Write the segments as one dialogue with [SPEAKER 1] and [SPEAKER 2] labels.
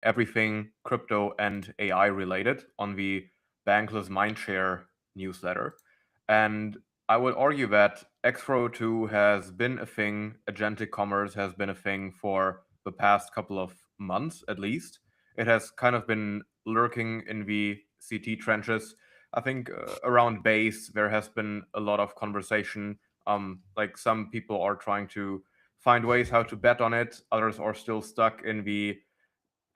[SPEAKER 1] everything crypto and AI related on the Bankless Mindshare newsletter. And I would argue that x402 has been a thing, agentic commerce has been a thing for the past couple of months at least. It has kind of been lurking in the CT trenches. I think around base, there has been a lot of conversation. Like some people are trying to find ways how to bet on it, others are still stuck in the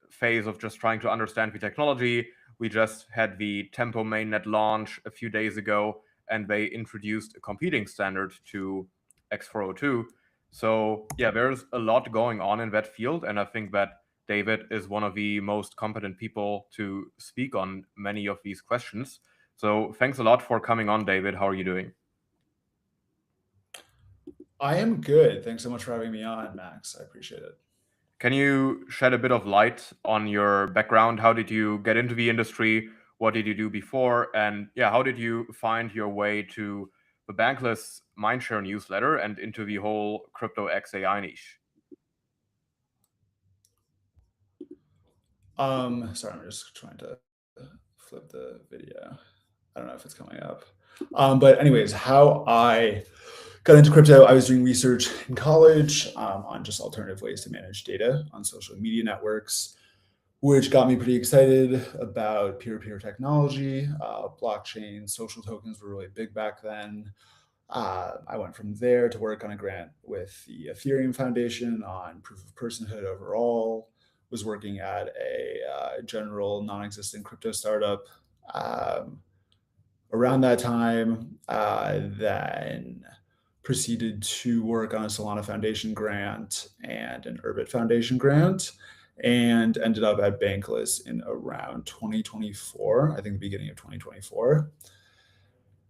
[SPEAKER 1] phase of just trying to understand the technology. We just had the Tempo mainnet launch a few days ago, and they introduced a competing standard to x402. So, yeah, there's a lot going on in that field, and I think that David is one of the most competent people to speak on many of these questions. So, thanks a lot for coming on, David. How are you doing?
[SPEAKER 2] I am good. Thanks so much for having me on, Max. I appreciate it.
[SPEAKER 1] Can you shed a bit of light on your background? How did you get into the industry? What did you do before? And yeah, how did you find your way to the Bankless Mindshare newsletter and into the whole crypto XAI niche?
[SPEAKER 2] Sorry, I'm just trying to flip the video. I don't know if it's coming up. But anyways, how I got into crypto, I was doing research in college on just alternative ways to manage data on social media networks, which got me pretty excited about peer-to-peer technology. Blockchain, social tokens were really big back then. I went from there to work on a grant with the Ethereum Foundation on proof of personhood overall. Was working at a general non-existent crypto startup um, around that time. Then proceeded to work on a Solana Foundation grant and an Urbit Foundation grant, and ended up at Bankless in around 2024. I think the beginning of 2024.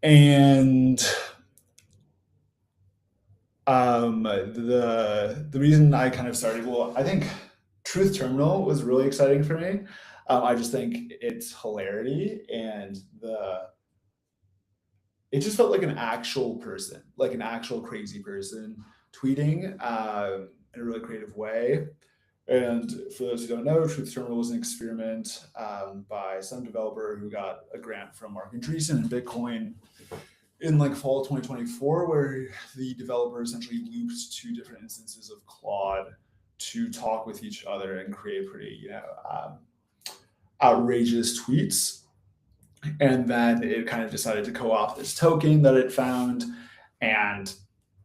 [SPEAKER 2] And the reason I kind of started, well, I think Truth Terminal was really exciting for me. I just think it's hilarity, and the it just felt like an actual person, like an actual crazy person tweeting in a really creative way. And for those who don't know, Truth Terminal was an experiment by some developer who got a grant from Mark Andreessen and Bitcoin in like fall 2024, where the developer essentially looped two different instances of Claude to talk with each other and create pretty, outrageous tweets. And then it kind of decided to co-opt this token that it found, and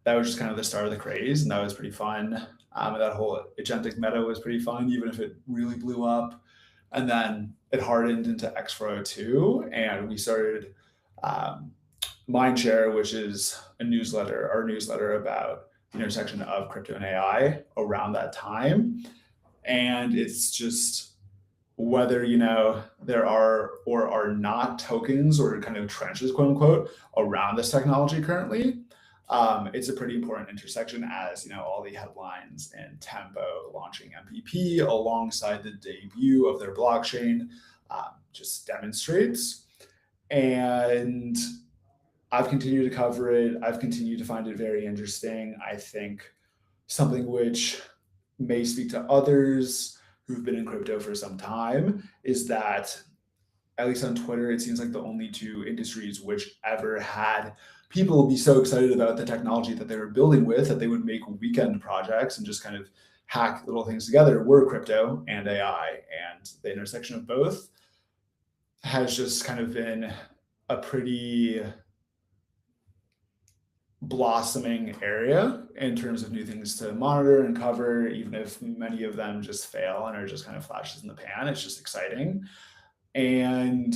[SPEAKER 2] that was just kind of the start of the craze, and that was pretty fun. And that whole agentic meta was pretty fun, even if it really blew up. And then it hardened into x402, and we started um, Mindshare, which is a newsletter, our newsletter about the intersection of crypto and AI around that time. And it's just whether there are or are not tokens or kind of trenches, quote unquote, around this technology currently. It's a pretty important intersection, as all the headlines and Tempo launching MPP alongside the debut of their blockchain just demonstrates. And I've continued to cover it. I've continued to find it very interesting. I think something which may speak to others who've been in crypto for some time is that, at least on Twitter, it seems like the only two industries which ever had people be so excited about the technology that they were building with that they would make weekend projects and just kind of hack little things together were crypto and AI. And the intersection of both has just kind of been a pretty blossoming area in terms of new things to monitor and cover, even if many of them just fail and are just kind of flashes in the pan. It's just exciting. And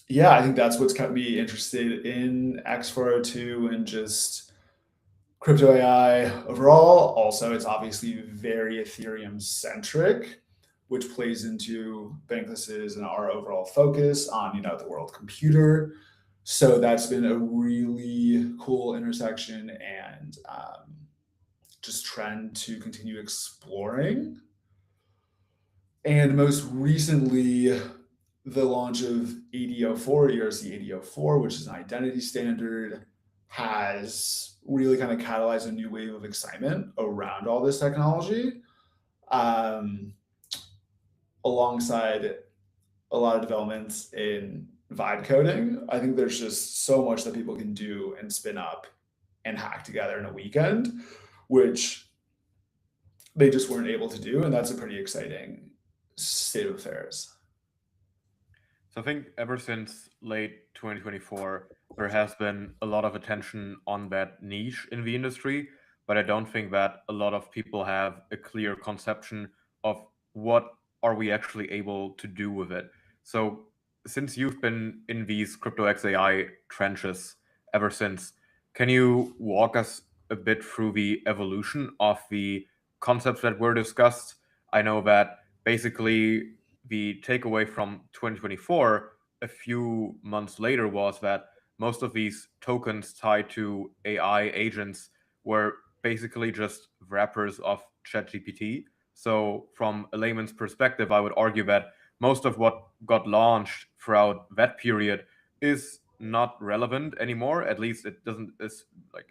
[SPEAKER 2] yeah, I think that's what's kept me interested in X402 and just crypto AI overall. Also, it's obviously very Ethereum centric, which plays into Bankless's and our overall focus on the world computer. So that's been a really cool intersection and just trend to continue exploring. And most recently, the launch of AD04, ERC AD04, which is an identity standard, has really kind of catalyzed a new wave of excitement around all this technology. Um, alongside a lot of developments in vibe coding, I think there's just so much that people can do and spin up and hack together in a weekend, which they just weren't able to do. And that's a pretty exciting state of affairs.
[SPEAKER 1] So I think ever since late 2024, there has been a lot of attention on that niche in the industry, but I don't think that a lot of people have a clear conception of what are we actually able to do with it. So since you've been in these crypto XAI trenches ever since, can you walk us a bit through the evolution of the concepts that were discussed? I know that basically the takeaway from 2024 a few months later was that most of these tokens tied to AI agents were basically just wrappers of ChatGPT. So, from a layman's perspective, I would argue that most of what got launched throughout that period is not relevant anymore. At least it doesn't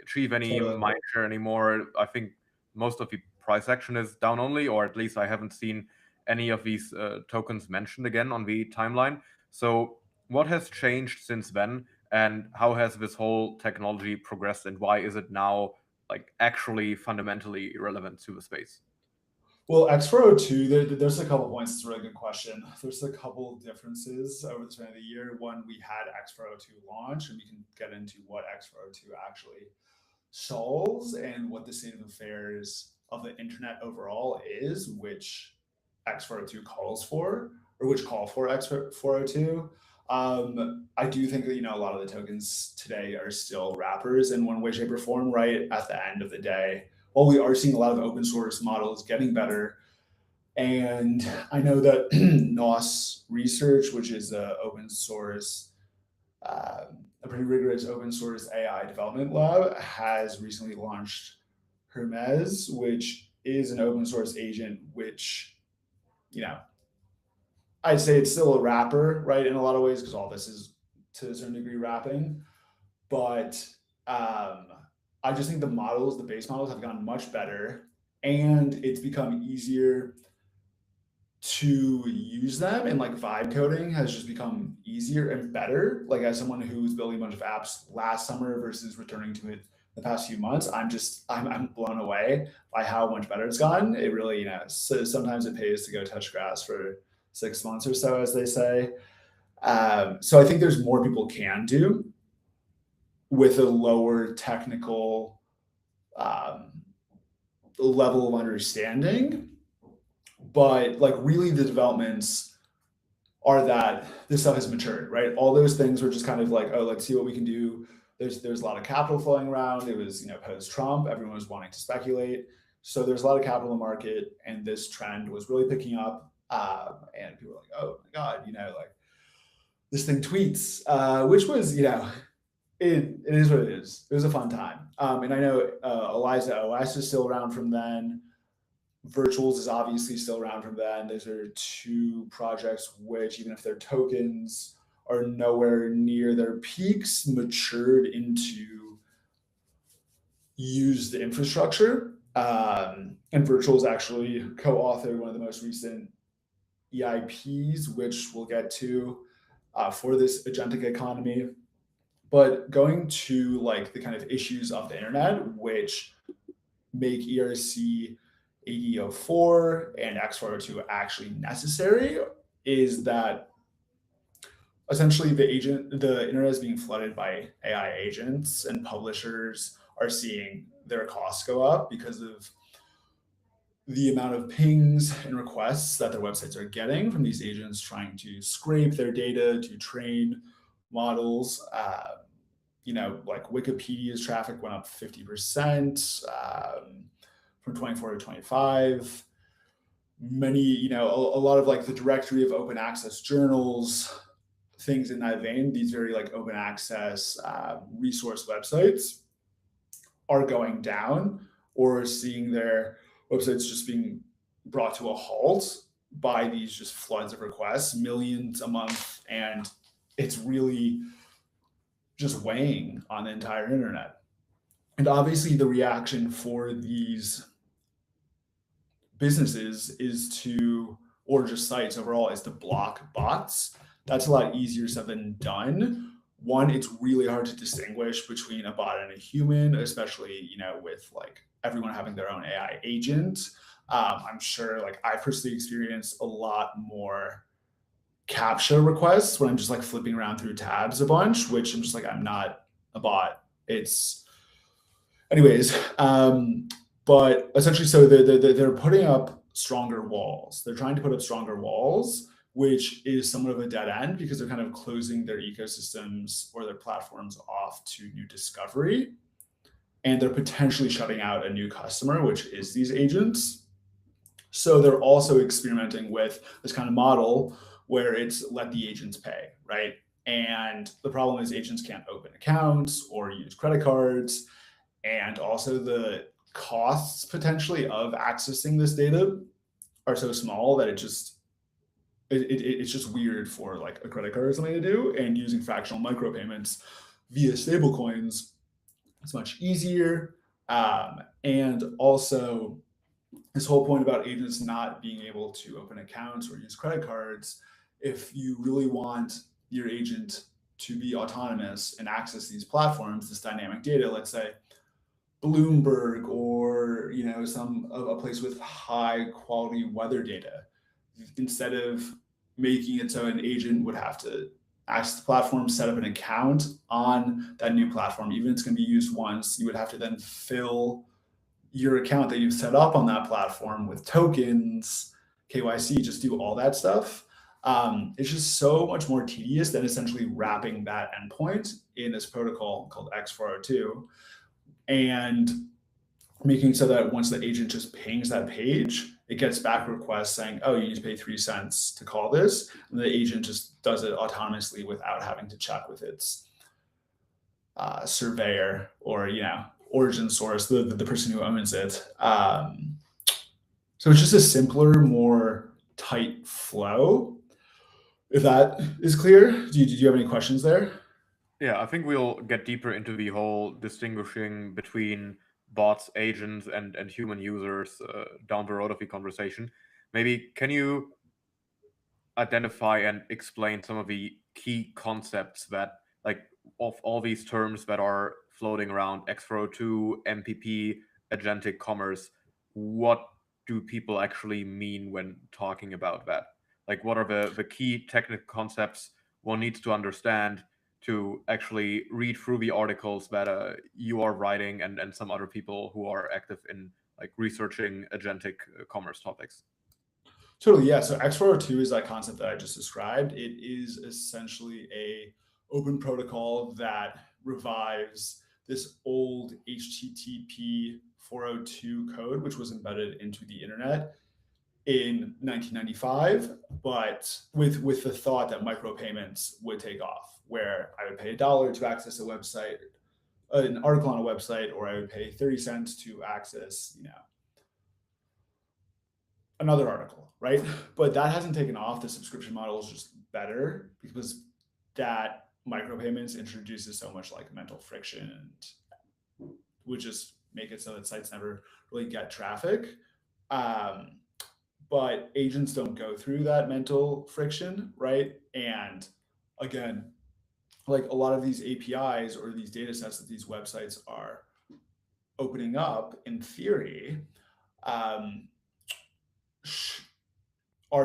[SPEAKER 1] achieve any
[SPEAKER 2] Totally.
[SPEAKER 1] mind share anymore. I think most of the price action is down only, or at least I haven't seen any of these tokens mentioned again on the timeline. So, what has changed since then, and how has this whole technology progressed, and why is it now actually fundamentally relevant to the space?
[SPEAKER 2] Well, x402, there's a couple points. It's a really good question. There's a couple differences over the span of the year. One, we had x402 launch, and we can get into what x402 actually solves and what the state of affairs of the internet overall is, which x402 calls for, or which call for x402. I do think that a lot of the tokens today are still wrappers in one way, shape, or form. Right at the end of the day, while we are seeing a lot of open source models getting better, and I know that NOS Research, which is a open source, a pretty rigorous open source AI development lab, has recently launched Hermes, which is an open source agent, which, you know, I'd say it's still a wrapper, right, in a lot of ways, because all this is to a certain degree wrapping. But I just think the base models have gotten much better, and it's become easier to use them, and like vibe coding has just become easier and better. Like, as someone who was building a bunch of apps last summer versus returning to it the past few months, I'm blown away by how much better it's gotten. It really, so sometimes it pays to go touch grass for 6 months or so, as they say. So I think there's more people can do with a lower technical level of understanding. But like, really, the developments are that this stuff has matured, right? All those things were just kind of like, oh, let's see what we can do. There's a lot of capital flowing around. It was, post Trump, everyone was wanting to speculate. So there's a lot of capital in the market, and this trend was really picking up. And people were like, oh my God, like, this thing tweets, which was, it is what it is. It was a fun time. And I know Eliza OS is still around from then. Virtuals is obviously still around from then. Those are two projects which, even if their tokens are nowhere near their peaks, matured into used infrastructure. And Virtuals actually co-authored one of the most recent EIPs, which we'll get to, for this agentic economy. But going to like the kind of issues of the internet, which make ERC 8004 and x402 actually necessary, is that essentially the internet is being flooded by AI agents, and publishers are seeing their costs go up because of the amount of pings and requests that their websites are getting from these agents trying to scrape their data to train models. Like Wikipedia's traffic went up 50% from 24 to 25. Many, a lot of like the directory of open access journals, things in that vein, these very like open access resource websites are going down, or seeing their websites just being brought to a halt by these just floods of requests, millions a month. And it's really just weighing on the entire internet. And obviously the reaction for these businesses is to or just sites overall is to block bots. That's a lot easier said than done. One, it's really hard to distinguish between a bot and a human, especially, with like everyone having their own AI agent. I'm sure like I personally experienced a lot more CAPTCHA requests when I'm just like flipping around through tabs a bunch, which I'm just like, I'm not a bot. It's anyways, but essentially, so they're putting up stronger walls. They're trying to put up stronger walls, which is somewhat of a dead end because they're kind of closing their ecosystems or their platforms off to new discovery. And they're potentially shutting out a new customer, which is these agents. So they're also experimenting with this kind of model where it's let the agents pay, right? And the problem is agents can't open accounts or use credit cards. And also the costs potentially of accessing this data are so small that it's just weird for like a credit card or something to do. And using fractional micropayments via stablecoins is much easier. And also this whole point about agents not being able to open accounts or use credit cards, if you really want your agent to be autonomous and access these platforms, this dynamic data, let's say Bloomberg or a place with high quality weather data, instead of making it so an agent would have to access the platform, set up an account on that new platform, even if it's going to be used once, you would have to then fill your account that you've set up on that platform with tokens, KYC, just do all that stuff. It's just so much more tedious than essentially wrapping that endpoint in this protocol called x402 and making so that once the agent just pings that page, it gets back requests saying, oh, you need to pay 3 cents to call this. And the agent just does it autonomously without having to check with its surveyor or, origin source, the person who owns it. So it's just a simpler, more tight flow. If that is clear, do you have any questions there?
[SPEAKER 1] Yeah, I think we'll get deeper into the whole distinguishing between bots, agents, and human users down the road of the conversation. Maybe can you identify and explain some of the key concepts that, like, of all these terms that are floating around, x402, MPP, agentic commerce, what do people actually mean when talking about that? Like, what are the key technical concepts one needs to understand to actually read through the articles that you are writing and some other people who are active in like researching agentic commerce topics?
[SPEAKER 2] Totally, yeah. So x402 is that concept that I just described. It is essentially a open protocol that revives this old HTTP 402 code, which was embedded into the internet in 1995, but with the thought that micropayments would take off, where I would pay $1 to access a website, an article on a website, or I would pay 30 cents to access, another article, right? But that hasn't taken off. The subscription model is just better because that micropayments introduces so much like mental friction and would just make it so that sites never really get traffic. But agents don't go through that mental friction, right? And again, like a lot of these APIs or these data sets that these websites are opening up, in theory, are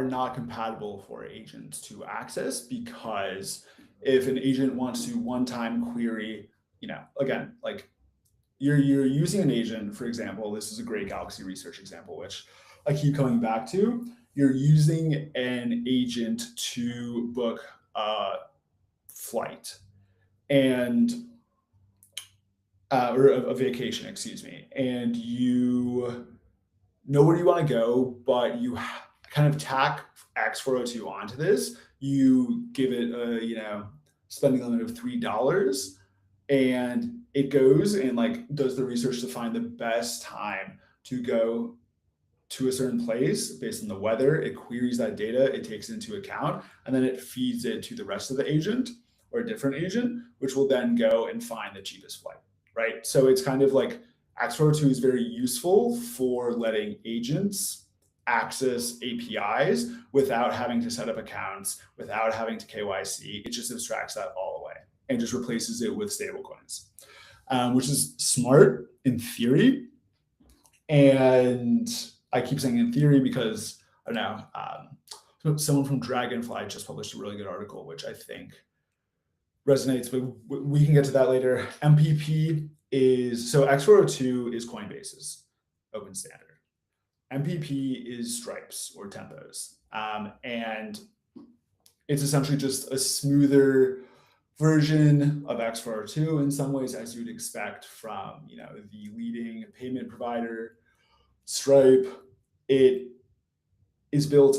[SPEAKER 2] not compatible for agents to access, because if an agent wants to one-time query, again, like you're using an agent, for example, this is a great Galaxy research example, which I keep coming back to. You're using an agent to book a flight and or a vacation, excuse me, and you know where you want to go, but you kind of tack x402 onto this. You give it a spending limit of $3, and it goes and like does the research to find the best time to go to a certain place based on the weather. It queries that data, it takes it into account, and then it feeds it to the rest of the agent or a different agent, which will then go and find the cheapest flight, right? So it's kind of like x402 is very useful for letting agents access APIs without having to set up accounts, without having to KYC. It just abstracts that all away and just replaces it with stablecoins, which is smart in theory. And I keep saying in theory because, I don't know, someone from Dragonfly just published a really good article, which I think resonates, but we can get to that later. MPP is, so x402 is Coinbase's open standard. MPP is Stripes or Tempos. And it's essentially just a smoother version of x402 in some ways, as you'd expect from, you know, the leading payment provider, Stripe. It is built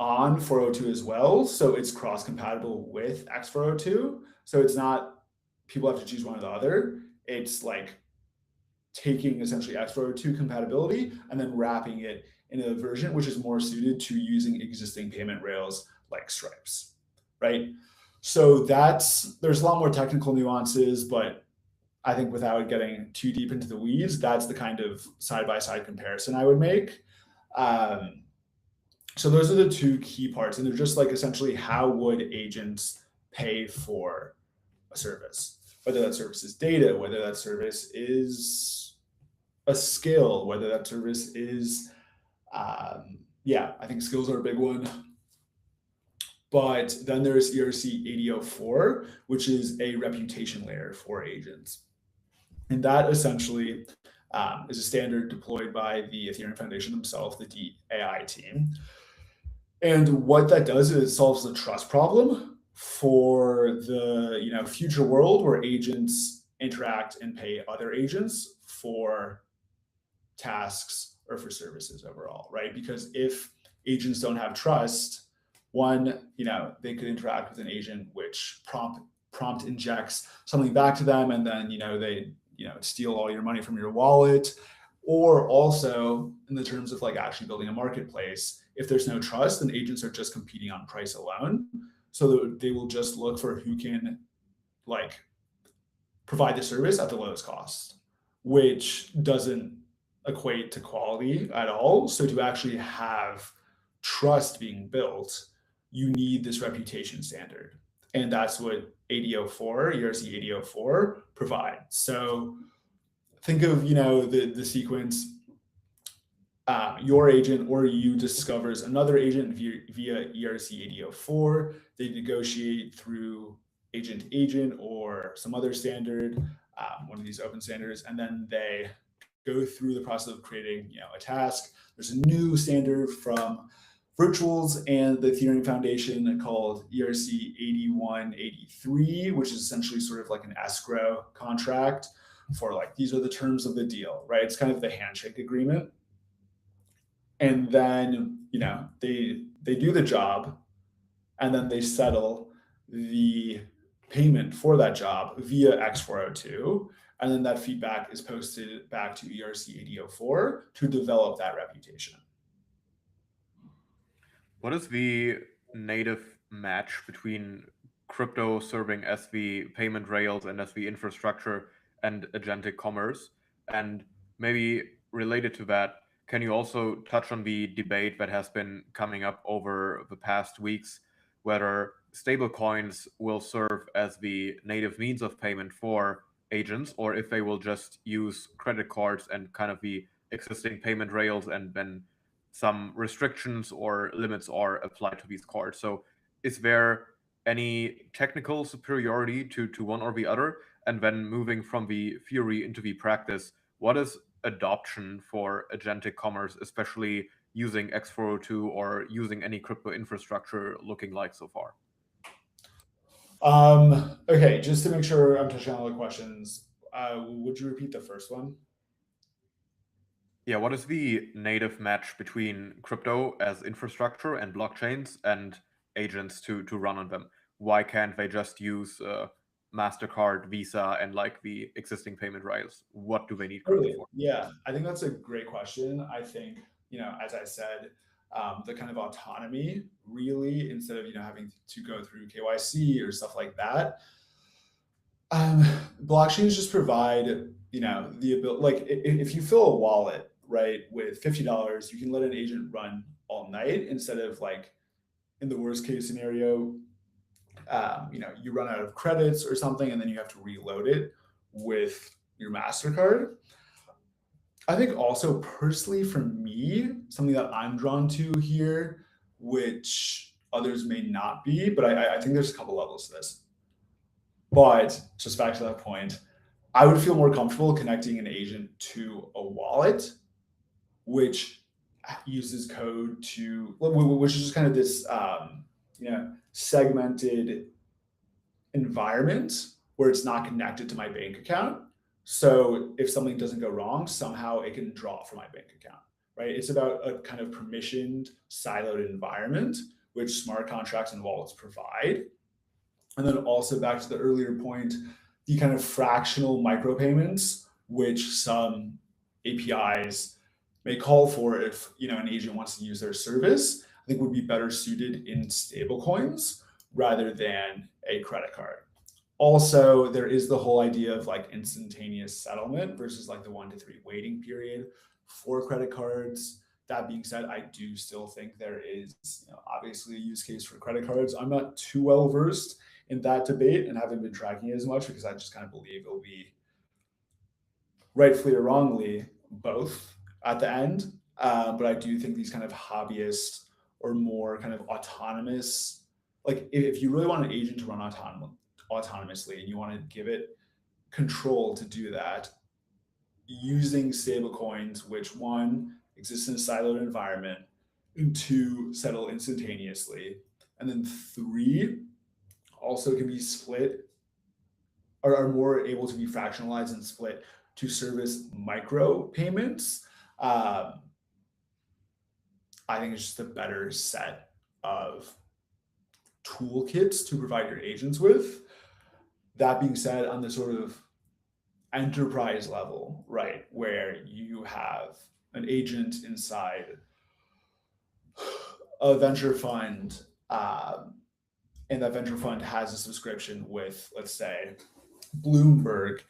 [SPEAKER 2] on 402 as well, so it's cross-compatible with x402. So it's not people have to choose one or the other. It's like taking essentially x402 compatibility and then wrapping it in a version which is more suited to using existing payment rails like Stripes, right? So there's a lot more technical nuances, but I think without getting too deep into the weeds, that's the kind of side-by-side comparison I would make. So those are the two key parts, and they're just like essentially how would agents pay for a service, whether that service is data, whether that service is a skill, whether that service is, I think skills are a big one. But then there's ERC 8004, which is a reputation layer for agents. And that essentially is a standard deployed by the Ethereum Foundation themselves, the DAI team. And what that does is it solves the trust problem for the future world where agents interact and pay other agents for tasks or for services overall, right? Because if agents don't have trust, one, they could interact with an agent which prompt injects something back to them, and then they steal all your money from your wallet. Or also in the terms of like actually building a marketplace, if there's no trust, then agents are just competing on price alone. So they will just look for who can like provide the service at the lowest cost, which doesn't equate to quality at all. So to actually have trust being built, you need this reputation standard. And that's what 8004, ERC 8004 provides. So think of, the sequence, your agent or you discovers another agent via ERC 8004. They negotiate through agent or some other standard, one of these open standards, and then they go through the process of creating, a task. There's a new standard from Virtuals and the Ethereum Foundation called ERC 8183, which is essentially sort of like an escrow contract for like, these are the terms of the deal, right? It's kind of the handshake agreement. And then, they do the job, and then they settle the payment for that job via x402. And then that feedback is posted back to ERC 8004 to develop that reputation.
[SPEAKER 1] What is the native match between crypto serving as the payment rails and as the infrastructure and agentic commerce? And maybe related to that, can you also touch on the debate that has been coming up over the past weeks, whether stablecoins will serve as the native means of payment for agents, or if they will just use credit cards and kind of the existing payment rails, and then some restrictions or limits are applied to these cards? So is there any technical superiority to one or the other? And then moving from the theory into the practice, what is adoption for agentic commerce, especially using x402 or using any crypto infrastructure, looking like so far?
[SPEAKER 2] Okay, just to make sure I'm touching on all the questions, would you repeat the first one?
[SPEAKER 1] Yeah, what is the native match between crypto as infrastructure and blockchains and agents to run on them? Why can't they just use MasterCard, Visa, and like the existing payment rails? What do they need crypto for?
[SPEAKER 2] Yeah, I think that's a great question. I think, as I said, the kind of autonomy really, instead of, having to go through KYC or stuff like that, blockchains just provide, the ability, like if you fill a wallet right? With $50, you can let an agent run all night instead of like in the worst case scenario, you run out of credits or something, and then you have to reload it with your MasterCard. I think also personally for me, something that I'm drawn to here, which others may not be, but I think there's a couple levels to this. But just back to that point, I would feel more comfortable connecting an agent to a wallet, which uses code to, which is just kind of this, segmented environment where it's not connected to my bank account. So if something doesn't go wrong, somehow it can draw from my bank account, right? It's about a kind of permissioned, siloed environment, which smart contracts and wallets provide. And then also back to the earlier point, the kind of fractional micropayments, which some APIs may call for if an agent wants to use their service, I think would be better suited in stablecoins rather than a credit card. Also, there is the whole idea of like instantaneous settlement versus like the 1 to 3 waiting period for credit cards. That being said, I do still think there is obviously a use case for credit cards. I'm not too well versed in that debate and haven't been tracking it as much because I just kind of believe it'll be rightfully or wrongly both at the end. But I do think these kind of hobbyist or more kind of autonomous, like if you really want an agent to run autonomously and you want to give it control to do that, using stablecoins, which one exists in a siloed environment, and two settle instantaneously, and then three also can be split or are more able to be fractionalized and split to service micro payments. I think it's just a better set of toolkits to provide your agents with. That being said, on the sort of enterprise level, right, where you have an agent inside a venture fund, and that venture fund has a subscription with, let's say, Bloomberg,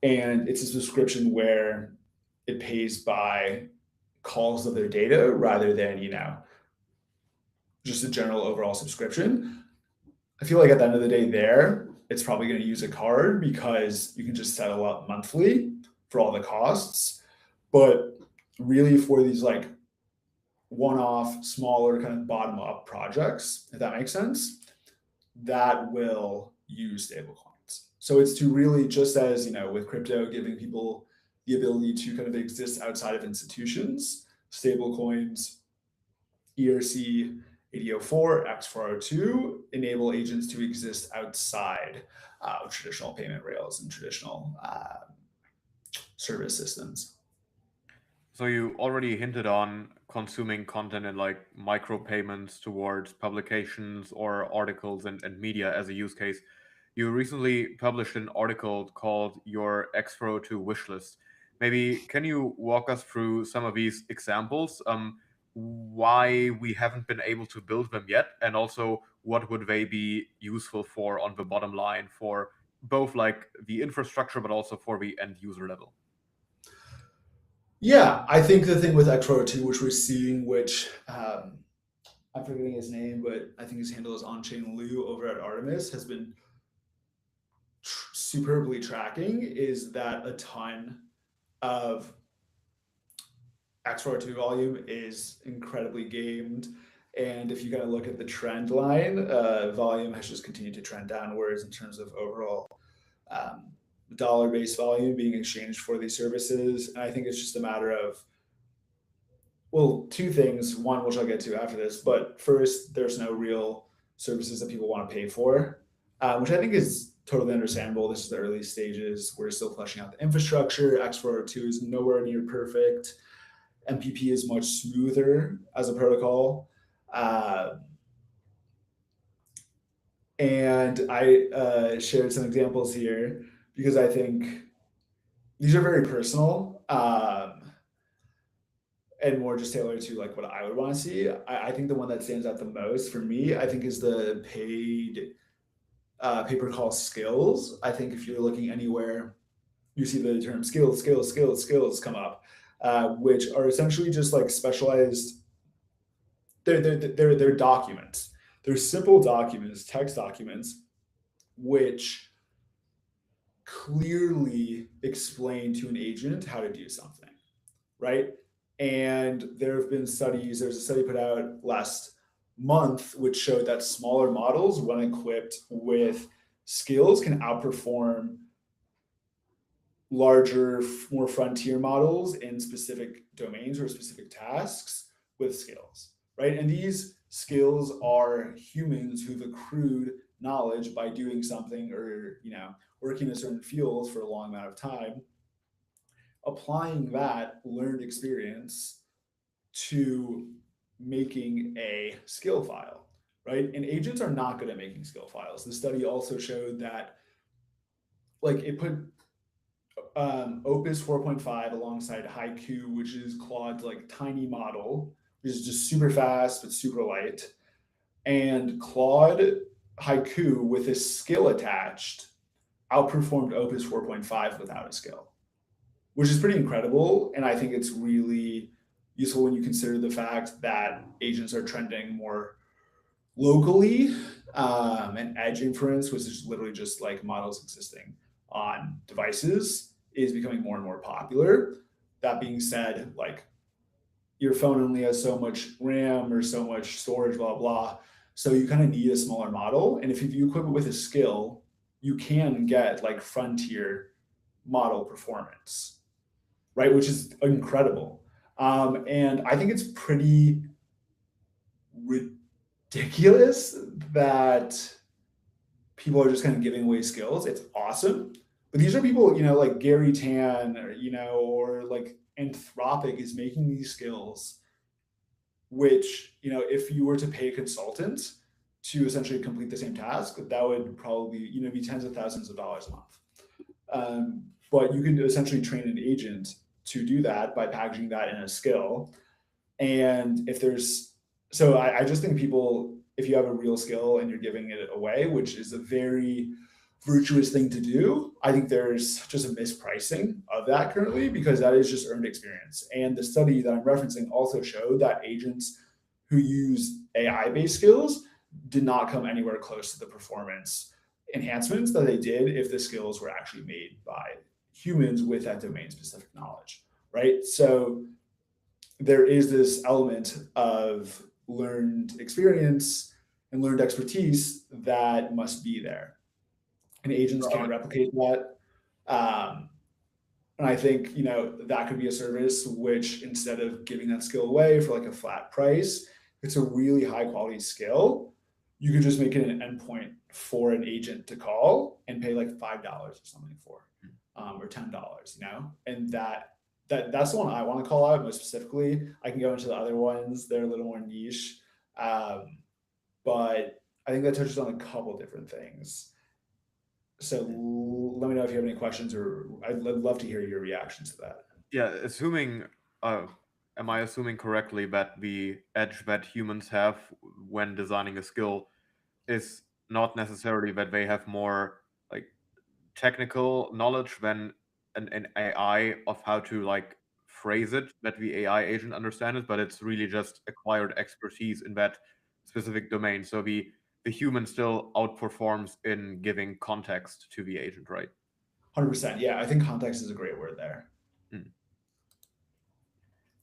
[SPEAKER 2] and it's a subscription where it pays by calls of their data rather than, just a general overall subscription. I feel like at the end of the day there, it's probably going to use a card because you can just settle up monthly for all the costs. But really for these like one-off, smaller kind of bottom-up projects, if that makes sense, that will use stablecoins. So it's to really, just as, with crypto, giving people the ability to kind of exist outside of institutions, stablecoins, ERC 8004, x402 enable agents to exist outside of traditional payment rails and traditional service systems.
[SPEAKER 1] So you already hinted on consuming content and like micropayments towards publications or articles and media as a use case. You recently published an article called Your X402 Wishlist. Maybe can you walk us through some of these examples? Why we haven't been able to build them yet, and also what would they be useful for on the bottom line for both like the infrastructure but also for the end user level?
[SPEAKER 2] Yeah, I think the thing with x402, which we're seeing, which I'm forgetting his name, but I think his handle is on-chain Lou over at Artemis, has been superbly tracking, is that a ton of x402 volume is incredibly gamed. And if you kind of look at the trend line, volume has just continued to trend downwards in terms of overall dollar-based volume being exchanged for these services. And I think it's just a matter of, well, two things. One, which I'll get to after this, but first, there's no real services that people want to pay for, which I think is totally understandable. This is the early stages. We're still fleshing out the infrastructure. X402 is nowhere near perfect. MPP is much smoother as a protocol. And I shared some examples here because I think these are very personal and more just tailored to like what I would want to see. I think the one that stands out the most for me, I think, is the paid paper call skills. I think if you're looking anywhere, you see the term skills come up. which are essentially just like specialized. They're documents. They're simple documents, text documents, which clearly explain to an agent how to do something, right? And there have been studies, there's a study put out last month which showed that smaller models, when equipped with skills, can outperform larger, more frontier models in specific domains or specific tasks with skills, right? And these skills are humans who've accrued knowledge by doing something, or working in a certain field for a long amount of time, applying that learned experience to making a skill file, right? And agents are not good at making skill files. The study also showed that, like, it put Opus 4.5 alongside Haiku, which is Claude's like tiny model, which is just super fast but super light, and Claude Haiku with a skill attached outperformed Opus 4.5 without a skill, which is pretty incredible. And I think it's really useful when you consider the fact that agents are trending more locally, and edge inference, which is literally just like models existing on devices, is becoming more and more popular. That being said, like, your phone only has so much RAM or so much storage, blah, blah. So you kind of need a smaller model. And if you equip it with a skill, you can get like frontier model performance, right? Which is incredible. And I think it's pretty ridiculous that people are just kind of giving away skills. It's awesome. But these are people, like Gary Tan, or like Anthropic is making these skills, which, if you were to pay a consultant to essentially complete the same task, that would probably, be tens of thousands of dollars a month. But you can essentially train an agent to do that by packaging that in a skill. And so I just think people, if you have a real skill and you're giving it away, which is a very virtuous thing to do, I think there's just a mispricing of that currently, because that is just earned experience. And the study that I'm referencing also showed that agents who use AI-based skills did not come anywhere close to the performance enhancements that they did if the skills were actually made by humans with that domain-specific knowledge, right? So there is this element of learned experience and learned expertise that must be there, and agents can't replicate that. And I think, that could be a service which, instead of giving that skill away for like a flat price, it's a really high quality skill, you could just make it an endpoint for an agent to call and pay like $5 or something for, or $10, and that's the one I want to call out most specifically. I can go into the other ones; they're a little more niche, but I think that touches on a couple different things. So let me know if you have any questions, or I'd love to hear your reactions to that.
[SPEAKER 1] Yeah, am I assuming correctly that the edge that humans have when designing a skill is not necessarily that they have more like technical knowledge than an AI of how to like phrase it, that the AI agent understands it, but it's really just acquired expertise in that specific domain. So the human still outperforms in giving context to the agent, right?
[SPEAKER 2] 100%. Yeah, I think context is a great word there.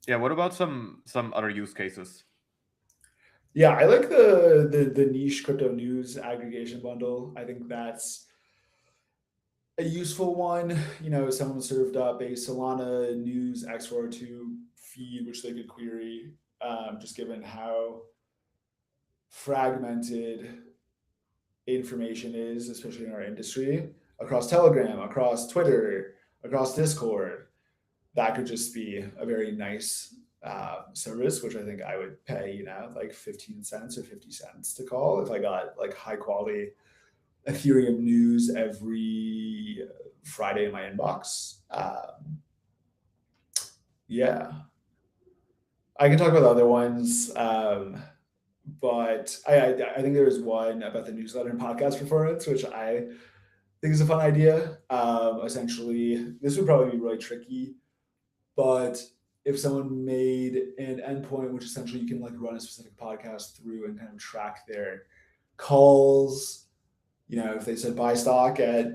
[SPEAKER 1] Yeah. What about some other use cases?
[SPEAKER 2] Yeah, I like the niche crypto news aggregation bundle. I think that's a useful one. Someone served up a Solana news x402 feed, which they could query, just given how fragmented information is, especially in our industry, across Telegram, across Twitter, across Discord. That could just be a very nice service, which I think I would pay, like 15 cents or 50 cents to call if I got like high quality Ethereum news every Friday in my inbox. Yeah, I can talk about other ones, but I think there was one about the newsletter and podcast performance, which I think is a fun idea. Essentially, this would probably be really tricky, but if someone made an endpoint, which essentially you can like run a specific podcast through and kind of track their calls, if they said buy stock at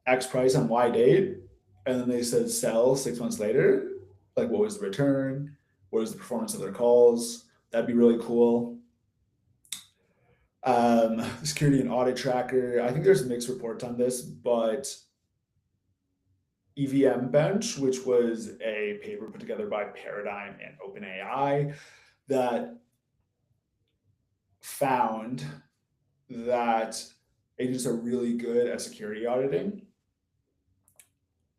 [SPEAKER 2] X price on Y date, and then they said sell 6 months later, like what was the return? What was the performance of their calls? That'd be really cool. Security and audit tracker. I think there's mixed reports on this, but EVM Bench, which was a paper put together by Paradigm and OpenAI, that found that agents are really good at security auditing.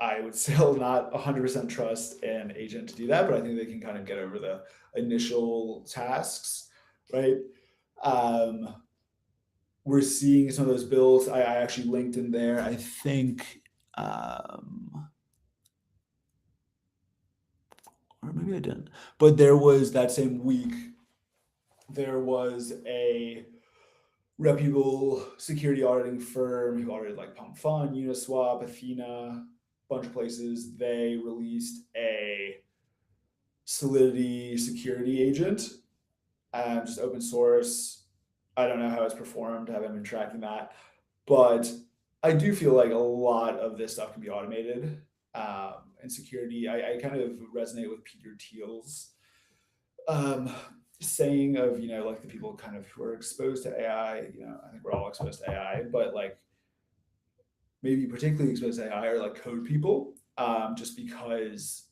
[SPEAKER 2] I would still not 100% trust an agent to do that, but I think they can kind of get over the initial tasks, right? We're seeing some of those bills. I actually linked in there. I think, or maybe I didn't, but there was that same week, there was a reputable security auditing firm who audited like Pump Fund, Uniswap, Athena, bunch of places. They released a Solidity security agent, just open source. I don't know how it's performed. I haven't been tracking that, but I do feel like a lot of this stuff can be automated. And security, I kind of resonate with Peter Thiel's saying of, like the people kind of who are exposed to AI. I think we're all exposed to AI, but like maybe particularly exposed to AI are like code people, just because,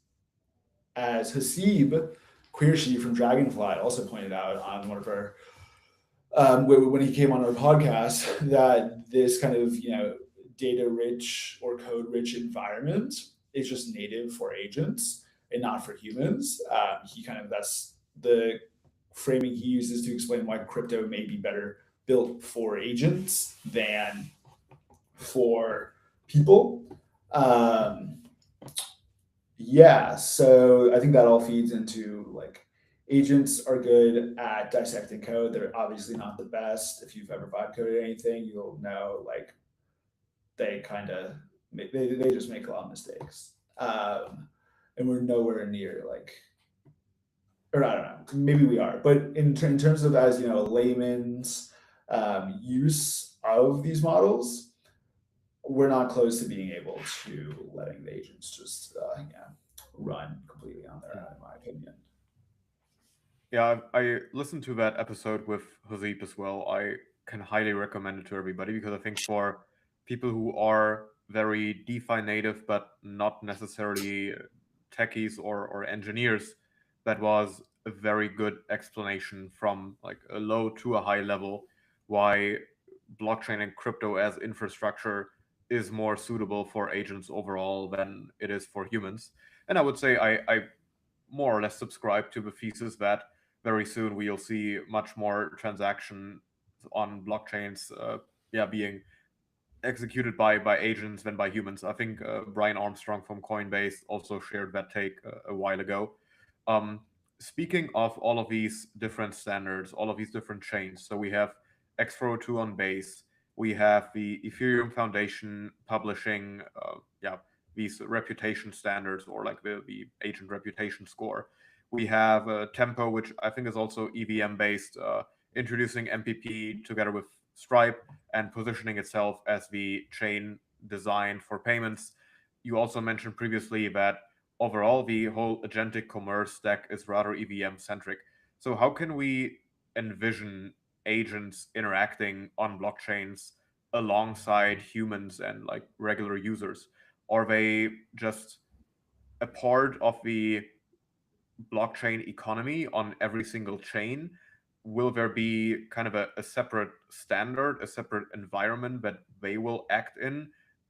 [SPEAKER 2] as Hasib Queershy from Dragonfly also pointed out on one of our when he came on our podcast, that this kind of data rich or code rich environment is just native for agents and not for humans. That's the framing he uses to explain why crypto may be better built for agents than for people. So I think that all feeds into like agents are good at dissecting code. They're obviously not the best. If you've ever vibe coded anything, you'll know like they just make a lot of mistakes. And we're nowhere near like, or I don't know, maybe we are, but in terms of as a layman's use of these models, we're not close to being able to letting the agents just run completely on their own, in my opinion.
[SPEAKER 1] Yeah, I listened to that episode with Josep as well. I can highly recommend it to everybody because I think for people who are very DeFi native but not necessarily techies or engineers, that was a very good explanation from like a low to a high level why blockchain and crypto as infrastructure is more suitable for agents overall than it is for humans. And I would say I more or less subscribe to the thesis that very soon we'll see much more transaction on blockchains being executed by agents than by humans. I think Brian Armstrong from Coinbase also shared that take a while ago. Speaking of all of these different standards, all of these different chains, so we have x402 on Base, we have the Ethereum Foundation publishing these reputation standards, or like the agent reputation score. We have Tempo, which I think is also EVM based, introducing MPP together with Stripe and positioning itself as the chain designed for payments. You also mentioned previously that overall the whole agentic commerce stack is rather EVM centric. So how can we envision agents interacting on blockchains alongside humans and like regular users? Are they just a part of the blockchain economy on every single chain? Will there be kind of a separate standard, a separate environment that they will act in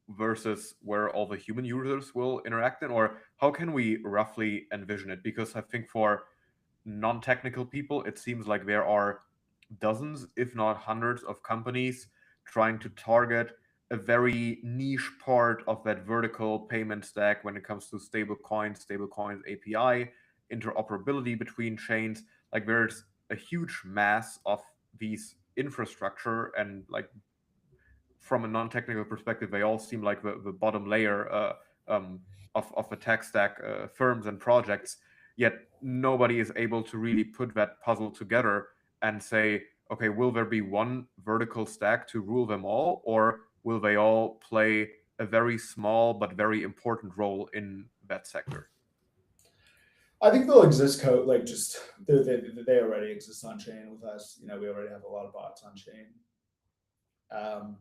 [SPEAKER 1] versus where all the human users will interact in? Or how can we roughly envision it? Because I think for non-technical people, it seems like there are dozens, if not hundreds, of companies trying to target a very niche part of that vertical payment stack when it comes to stablecoins API, interoperability between chains. Like there's a huge mass of these infrastructure, and like from a non-technical perspective, they all seem like the bottom layer of the tech stack firms and projects, yet nobody is able to really put that puzzle together and say, okay, will there be one vertical stack to rule them all, or will they all play a very small but very important role in that sector?
[SPEAKER 2] I think they'll exist code like just they already exist on chain with us. You know, we already have a lot of bots on chain. Um,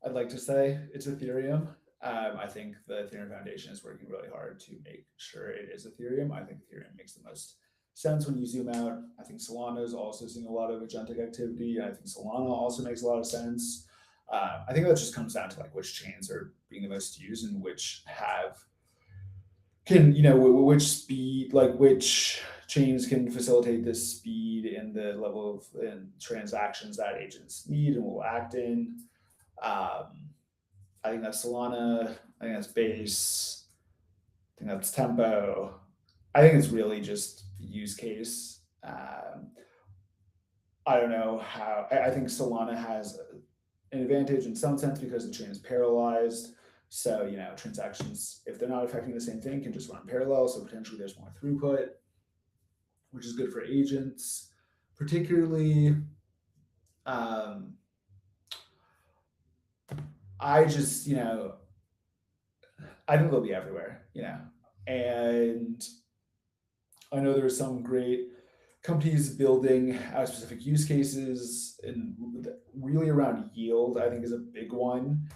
[SPEAKER 2] I'd like to say it's Ethereum. I think the Ethereum Foundation is working really hard to make sure it is Ethereum. I think Ethereum makes the most sense when you zoom out. I think Solana is also seeing a lot of agentic activity. I think Solana also makes a lot of sense. I think that just comes down to like which chains are being the most used and which have can which speed like which chains can facilitate this speed and the level of transactions that agents need and will act in. I think that's Solana. I think that's Base. I think that's Tempo. I think it's really just use case. I don't know how. I think Solana has an advantage in some sense because the chain is parallelized. So, transactions, if they're not affecting the same thing, can just run parallel. So potentially there's more throughput, which is good for agents, particularly. I just, I think they'll be everywhere, and I know there are some great companies building out specific use cases and really around yield, I think is a big one,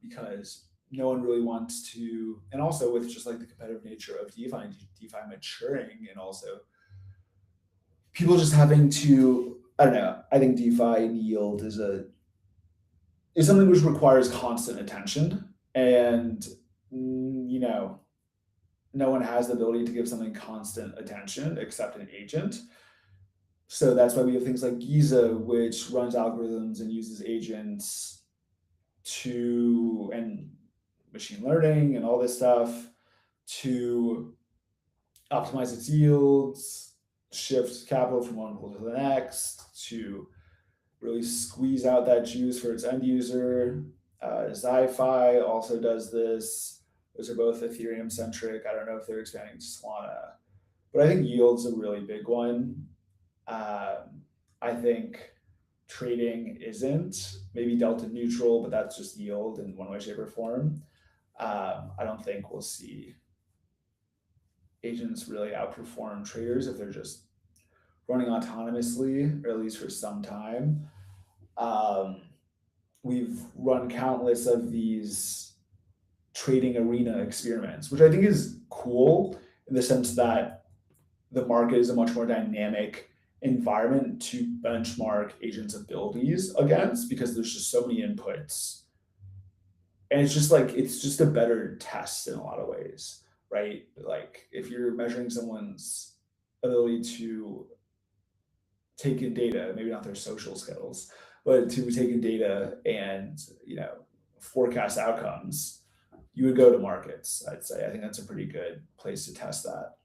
[SPEAKER 2] because no one really wants to, and also with just like the competitive nature of DeFi maturing, and also people just having to, I don't know, I think DeFi and yield is something which requires constant attention, and no one has the ability to give something constant attention except an agent. So that's why we have things like Giza, which runs algorithms and uses agents and machine learning and all this stuff to optimize its yields, shift capital from one pool to the next, to really squeeze out that juice for its end user. Zi-Fi also does this. Those are both Ethereum centric. I don't know if they're expanding to Solana, but I think yield's a really big one. I think trading isn't, maybe delta neutral, but that's just yield in one way, shape, or form. I don't think we'll see agents really outperform traders if they're just running autonomously, or at least for some time. We've run countless of these trading arena experiments, which I think is cool in the sense that the market is a much more dynamic environment to benchmark agents' abilities against, because there's just so many inputs. And it's just a better test in a lot of ways, right? Like if you're measuring someone's ability to take in data, maybe not their social skills, but to take in data and forecast outcomes, you would go to markets. I'd say I think that's a pretty good place to test that.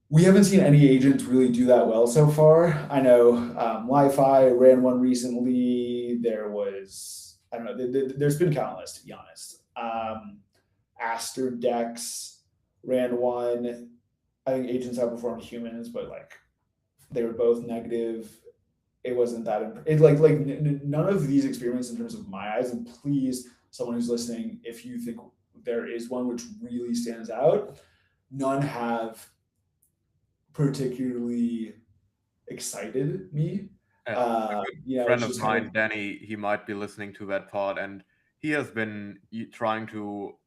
[SPEAKER 2] We haven't seen any agents really do that well so far. I know Wi-Fi ran one recently. There was, I don't know, there's been countless, to be honest. Aster Dex ran one. I think agents outperformed humans, but they were both negative. It wasn't that none of these experiments in terms of my eyes, and please, someone who's listening, if you think there is one which really stands out, none have particularly excited me.
[SPEAKER 1] A good friend of mine, Danny, he might be listening to that pod, and he has been trying to,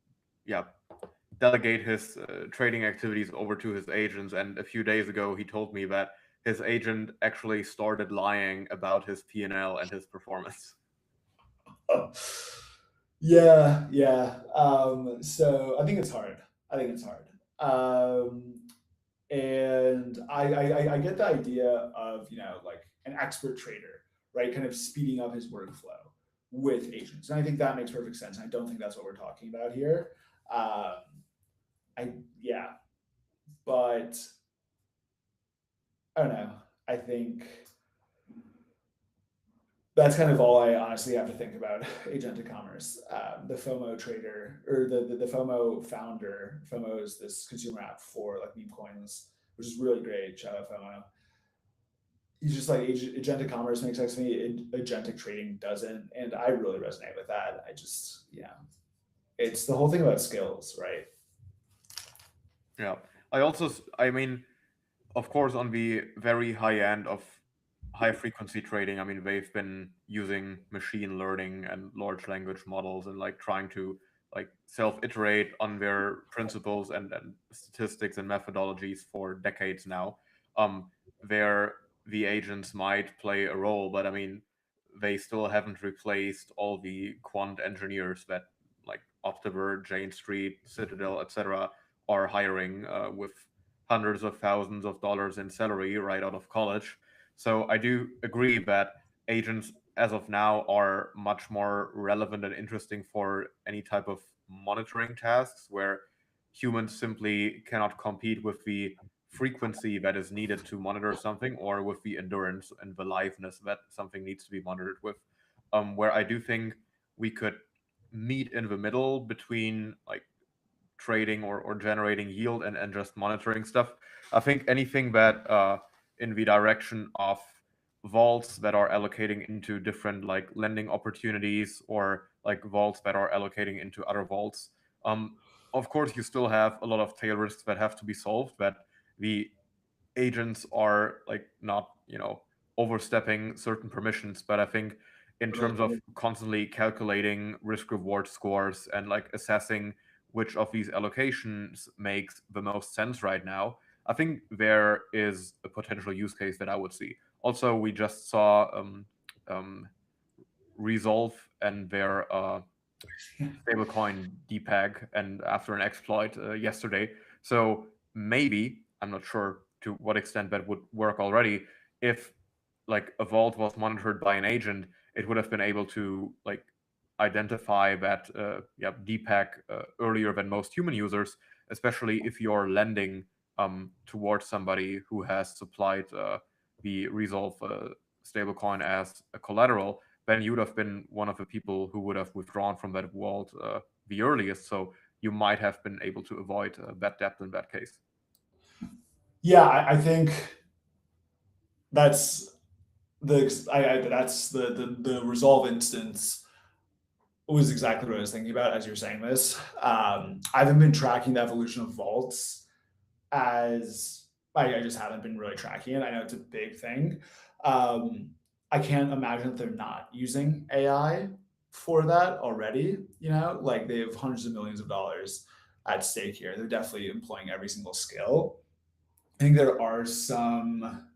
[SPEAKER 1] delegate his trading activities over to his agents. And a few days ago, he told me that his agent actually started lying about his P&L and his performance.
[SPEAKER 2] Yeah. So I think it's hard. And I get the idea of an expert trader, right? Kind of speeding up his workflow with agents, and I think that makes perfect sense. And I don't think that's what we're talking about here. But I don't know. I think that's kind of all I honestly have to think about agentic commerce. The FOMO trader or the FOMO founder. FOMO is this consumer app for like meme coins, which is really great. Shout out FOMO. He's just like agentic commerce makes sense to me. Agentic trading doesn't, and I really resonate with that. I just it's the whole thing about skills, right?
[SPEAKER 1] Yeah. I mean, of course, on the very high end of high frequency trading, I mean, they've been using machine learning and large language models and like trying to like self iterate on their principles and statistics and methodologies for decades now. There, the agents might play a role, but I mean, they still haven't replaced all the quant engineers that like Optiver, Jane Street, Citadel, etc., are hiring with hundreds of thousands of dollars in salary right out of college. So I do agree that agents, as of now, are much more relevant and interesting for any type of monitoring tasks where humans simply cannot compete with the frequency that is needed to monitor something or with the endurance and the liveness that something needs to be monitored with. Where I do think we could meet in the middle between like trading or generating yield and just monitoring stuff. I think anything that in the direction of vaults that are allocating into different like lending opportunities or like vaults that are allocating into other vaults. Of course, you still have a lot of tail risks that have to be solved, that the agents are like not overstepping certain permissions. But I think in terms of constantly calculating risk reward scores and like assessing which of these allocations makes the most sense right now, I think there is a potential use case that I would see. Also, we just saw Resolve and their stablecoin DPEG, and after an exploit yesterday. So maybe, I'm not sure to what extent that would work already, if like a vault was monitored by an agent, it would have been able to like identify that DPEG earlier than most human users, especially if you're lending towards somebody who has supplied the Resolve stablecoin as a collateral. Then you would have been one of the people who would have withdrawn from that vault the earliest. So you might have been able to avoid that debt in that case.
[SPEAKER 2] Yeah, I think that's that's the resolve instance was exactly what I was thinking about as you're saying this. I haven't been tracking the evolution of vaults as I just haven't been really tracking it. I know it's a big thing. I can't imagine that they're not using AI for that already. You know, like they have hundreds of millions of dollars at stake here. They're definitely employing every single skill. I think there are some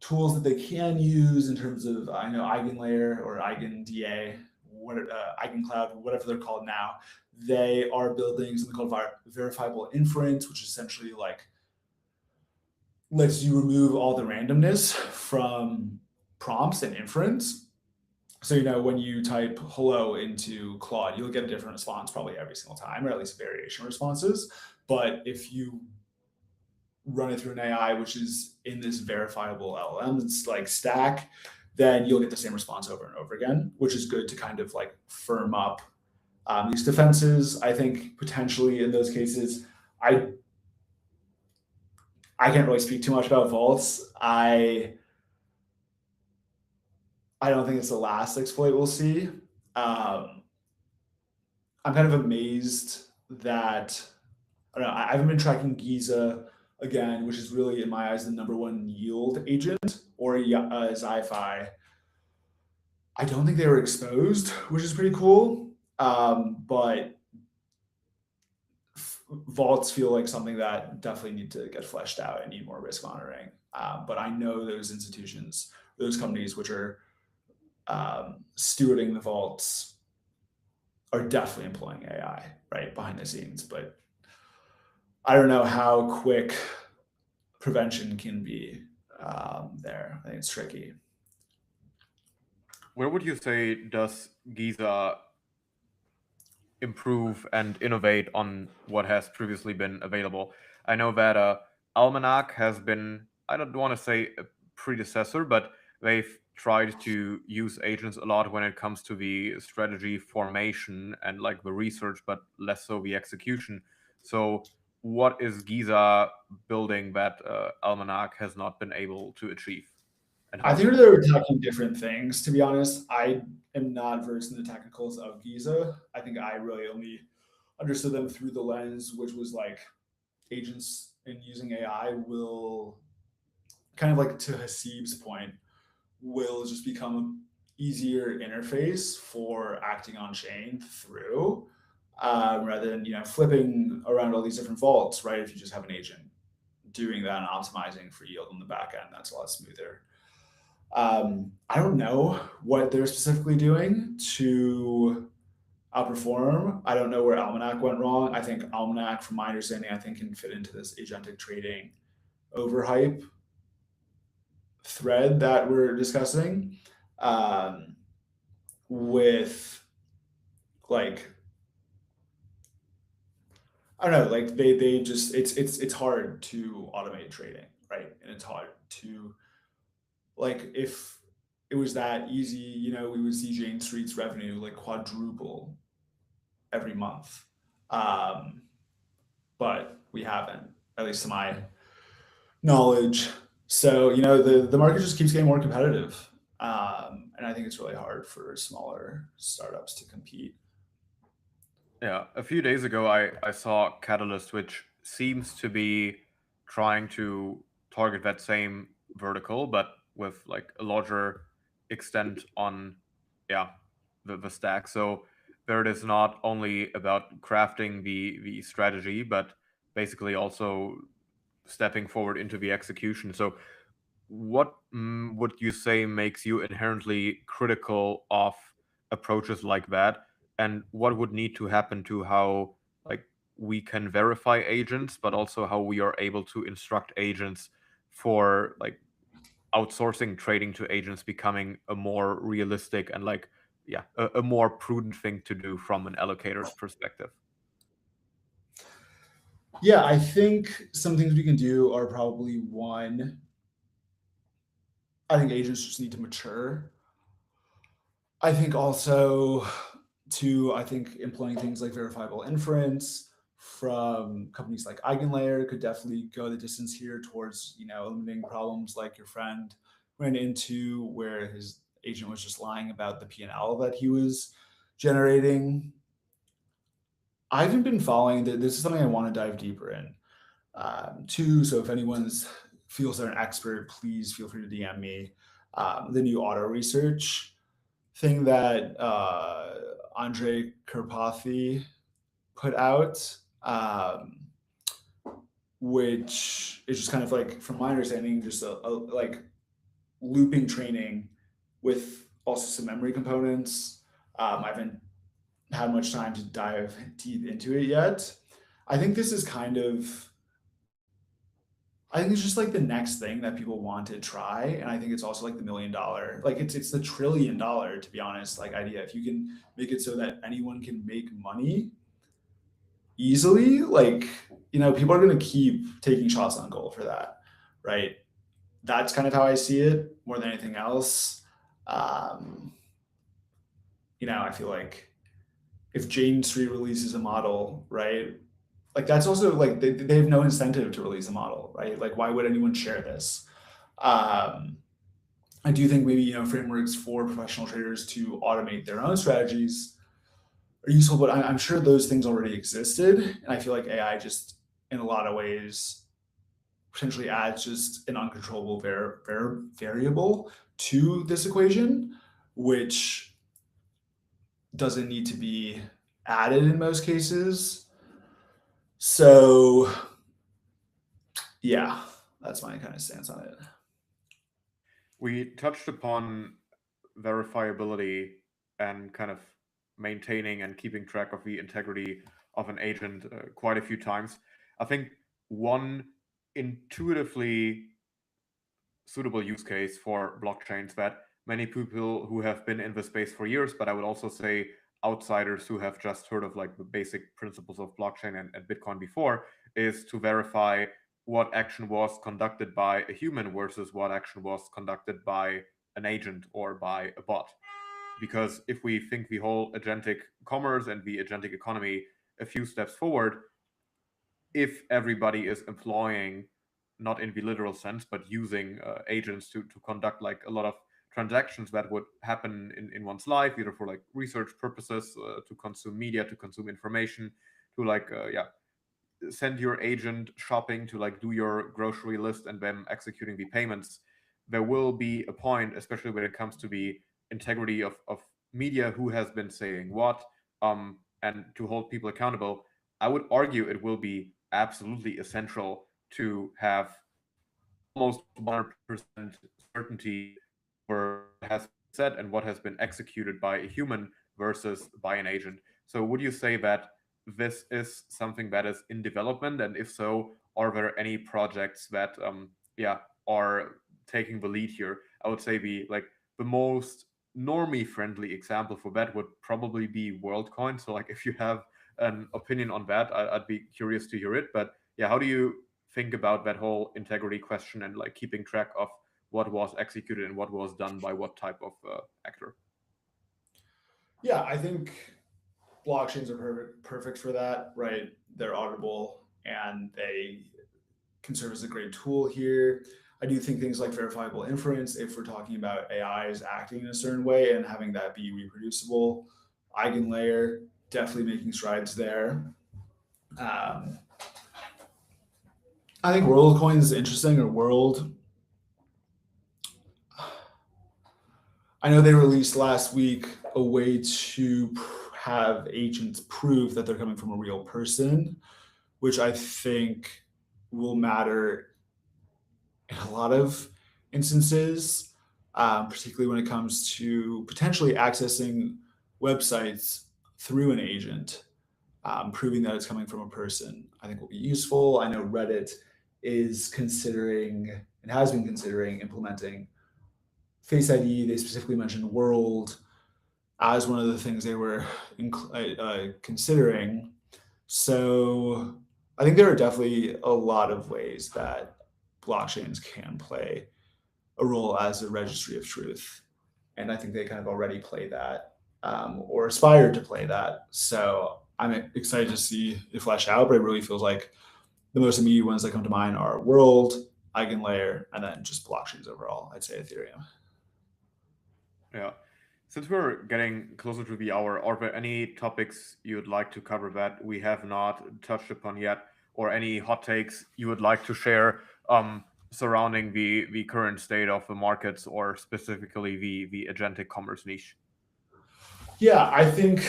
[SPEAKER 2] tools that they can use in terms of I know EigenLayer or EigenDA, EigenCloud, whatever they're called now. They are building something called verifiable inference, which essentially like lets you remove all the randomness from prompts and inference. So when you type hello into Claude, you'll get a different response probably every single time, or at least variation responses. But if you run it through an AI, which is in this verifiable LLM, it's like stack, then you'll get the same response over and over again, which is good to kind of like firm up these defenses. I think potentially in those cases, I can't really speak too much about vaults. I don't think it's the last exploit we'll see. I'm kind of amazed that I don't know. I haven't been tracking Giza again, which is really in my eyes the number one yield agent, or Zi-Fi. I don't think they were exposed, which is pretty cool. But vaults feel like something that definitely need to get fleshed out and need more risk monitoring. But I know those institutions, those companies which are stewarding the vaults are definitely employing AI right behind the scenes. But I don't know how quick prevention can be there. I think it's tricky.
[SPEAKER 1] Where would you say does Giza improve and innovate on what has previously been available? I know that Almanac has been, I don't want to say a predecessor, but they've tried to use agents a lot when it comes to the strategy formation and like the research, but less so the execution. So, what is Giza building that Almanac has not been able to achieve, and
[SPEAKER 2] I
[SPEAKER 1] how is
[SPEAKER 2] think
[SPEAKER 1] it
[SPEAKER 2] they were
[SPEAKER 1] different?
[SPEAKER 2] attacking different things. To be honest, I am not versed in the technicals of Giza. I think I really only understood them through the lens, which was like agents and using AI will kind of like to Hasib's point, will just become an easier interface for acting on chain through, rather than flipping around all these different vaults, right? If you just have an agent doing that and optimizing for yield on the back end, that's a lot smoother. I don't know what they're specifically doing to outperform. I don't know where Almanac went wrong. I think Almanac, from my understanding, I think can fit into this agentic trading overhype thread that we're discussing, um, with like I don't know, like they just it's hard to automate trading, right? And it's hard to like if it was that easy, we would see Jane Street's revenue like quadruple every month. Um, but we haven't, at least to my knowledge. So, the market just keeps getting more competitive. And I think it's really hard for smaller startups to compete.
[SPEAKER 1] Yeah, a few days ago, I saw Catalyst, which seems to be trying to target that same vertical, but with like a larger extent on, yeah, the stack. So there it is not only about crafting the strategy, but basically also stepping forward into the execution. So what would you say makes you inherently critical of approaches like that, and what would need to happen to how like we can verify agents, but also how we are able to instruct agents for like outsourcing trading to agents becoming a more realistic and like yeah a more prudent thing to do from an allocator's perspective?
[SPEAKER 2] Yeah, I think some things we can do are probably one, I think agents just need to mature. I think also two, I think employing things like verifiable inference from companies like Eigenlayer could definitely go the distance here towards, eliminating problems like your friend ran into where his agent was just lying about the P&L that he was generating. I haven't been following that. This is something I want to dive deeper in, too. So if anyone's feels they're an expert, please feel free to DM me. The new auto research thing that Andre Karpathy put out, which is just kind of like, from my understanding, just a like looping training with also some memory components. I haven't had much time to dive deep into it yet. I think this is kind of, I think it's just like the next thing that people want to try, and I think it's also like the $1 million, like it's the $1 trillion, to be honest, like idea. If you can make it so that anyone can make money easily, like people are going to keep taking shots on goal for that, right? That's kind of how I see it more than anything else. Um, I feel like if Jane Street releases a model, right? Like that's also like they have no incentive to release a model, right? Like why would anyone share this? Um, I do think maybe frameworks for professional traders to automate their own strategies are useful, but I'm sure those things already existed, and I feel like AI just in a lot of ways potentially adds just an uncontrollable variable to this equation, which doesn't need to be added in most cases. So yeah, that's my kind of stance on it.
[SPEAKER 1] We touched upon verifiability and kind of maintaining and keeping track of the integrity of an agent quite a few times. I think one intuitively suitable use case for blockchains that many people who have been in the space for years, but I would also say outsiders who have just heard of like the basic principles of blockchain and Bitcoin before, is to verify what action was conducted by a human versus what action was conducted by an agent or by a bot. Because if we think the whole agentic commerce and the agentic economy a few steps forward, if everybody is employing, not in the literal sense, but using agents to conduct like a lot of transactions that would happen in one's life, either for like research purposes, to consume media, to consume information, to like send your agent shopping, to like do your grocery list and then executing the payments, there will be a point, especially when it comes to the integrity of media, who has been saying what, and to hold people accountable. I would argue it will be absolutely essential to have almost 100% certainty over what has been said and what has been executed by a human versus by an agent. So, would you say that this is something that is in development? And if so, are there any projects that, are taking the lead here? I would say the most normie friendly example for that would probably be WorldCoin. So, like, if you have an opinion on that, I'd be curious to hear it. But yeah, how do you think about that whole integrity question and like keeping track of what was executed and what was done by what type of actor?
[SPEAKER 2] Yeah, I think blockchains are perfect for that, right? They're auditable and they can serve as a great tool here. I do think things like verifiable inference, if we're talking about AI is acting in a certain way and having that be reproducible, eigenlayer, definitely making strides there. I think WorldCoin is interesting, or World. I know they released last week a way to have agents prove that they're coming from a real person, which I think will matter in a lot of instances, particularly when it comes to potentially accessing websites through an agent, proving that it's coming from a person. I think will be useful. I know Reddit is considering and has been considering implementing Face ID. They specifically mentioned World as one of the things they were considering. So I think there are definitely a lot of ways that blockchains can play a role as a registry of truth. And I think they kind of already play that, or aspire to play that. So I'm excited to see it flesh out, but it really feels like the most immediate ones that come to mind are World, Eigenlayer, and then just blockchains overall. I'd say Ethereum.
[SPEAKER 1] Yeah. Since we're getting closer to the hour, are there any topics you would like to cover that we have not touched upon yet, or any hot takes you would like to share surrounding the current state of the markets, or specifically the agentic commerce niche?
[SPEAKER 2] Yeah, I think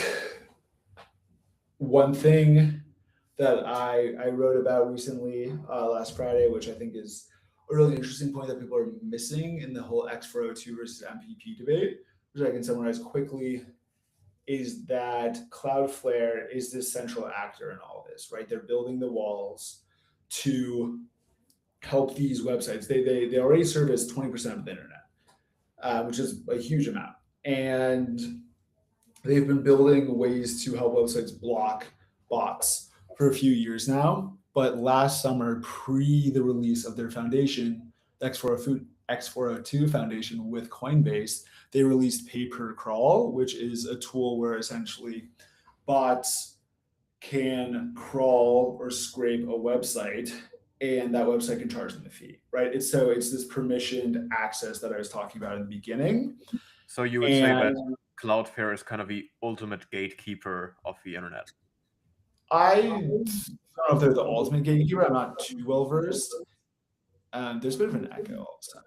[SPEAKER 2] one thing that I wrote about recently last Friday, which I think is a really interesting point that people are missing in the whole x402 versus MPP debate, which I can summarize quickly, is that Cloudflare is this central actor in all this, right? They're building the walls to help these websites. They already service 20% of the internet, which is a huge amount. And they've been building ways to help websites block bots for a few years now. But last summer, pre the release of their foundation, the X402 Foundation with Coinbase, they released pay per crawl, which is a tool where essentially bots can crawl or scrape a website, and that website can charge them a fee, right? It's this permissioned access that I was talking about in the beginning.
[SPEAKER 1] So you would say that Cloudflare is kind of the ultimate gatekeeper of the internet?
[SPEAKER 2] I don't know if they're the ultimate gatekeeper. I'm not too well versed. There's a bit of an echo all of a sudden.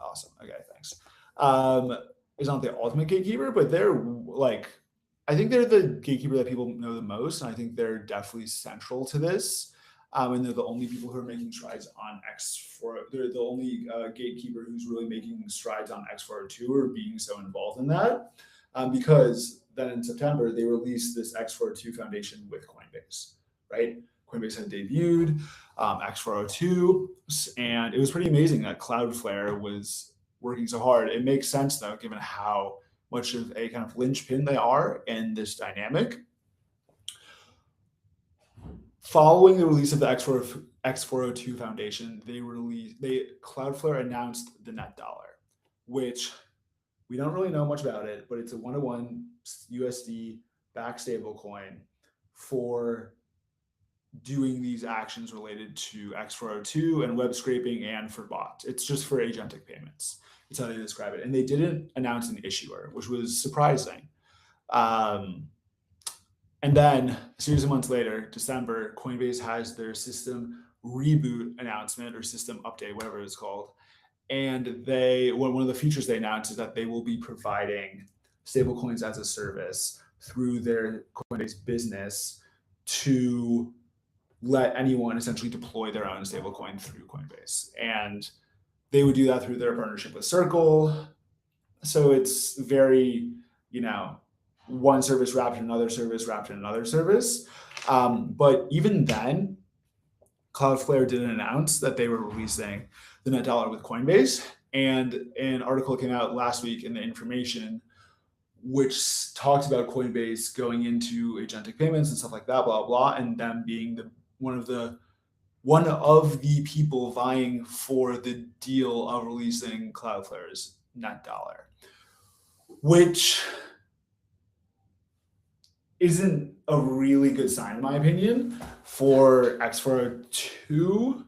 [SPEAKER 2] Awesome. Okay, thanks. It's not the ultimate gatekeeper, but they're like, I think they're the gatekeeper that people know the most, and I think they're definitely central to this. And they're the only people who are making strides on X4. They're the only gatekeeper who's really making strides on X402 or being so involved in that. Because then in September, they released this X402 Foundation with Coinbase, right? Coinbase had debuted X402, and it was pretty amazing that Cloudflare was working so hard. It makes sense, though, given how much of a kind of linchpin they are in this dynamic. Following the release of the X402 Foundation, Cloudflare announced the net dollar, which we don't really know much about it, but it's a 1-to-1 USD backed stablecoin for doing these actions related to X402 and web scraping and for bots. It's just for agentic payments. It's how they describe it. And they didn't announce an issuer, which was surprising. And then a series of months later, December, Coinbase has their system reboot announcement or system update, whatever it's called. And one of the features they announced is that they will be providing stablecoins as a service through their Coinbase business to let anyone essentially deploy their own stablecoin through Coinbase. And they would do that through their partnership with Circle. So it's very, one service wrapped in another service wrapped in another service. But even then, Cloudflare didn't announce that they were releasing the net dollar with Coinbase. And an article came out last week in the Information, which talked about Coinbase going into agentic payments and stuff like that, blah, blah, and them being one of the people vying for the deal of releasing Cloudflare's net dollar, which isn't a really good sign, in my opinion, for X402.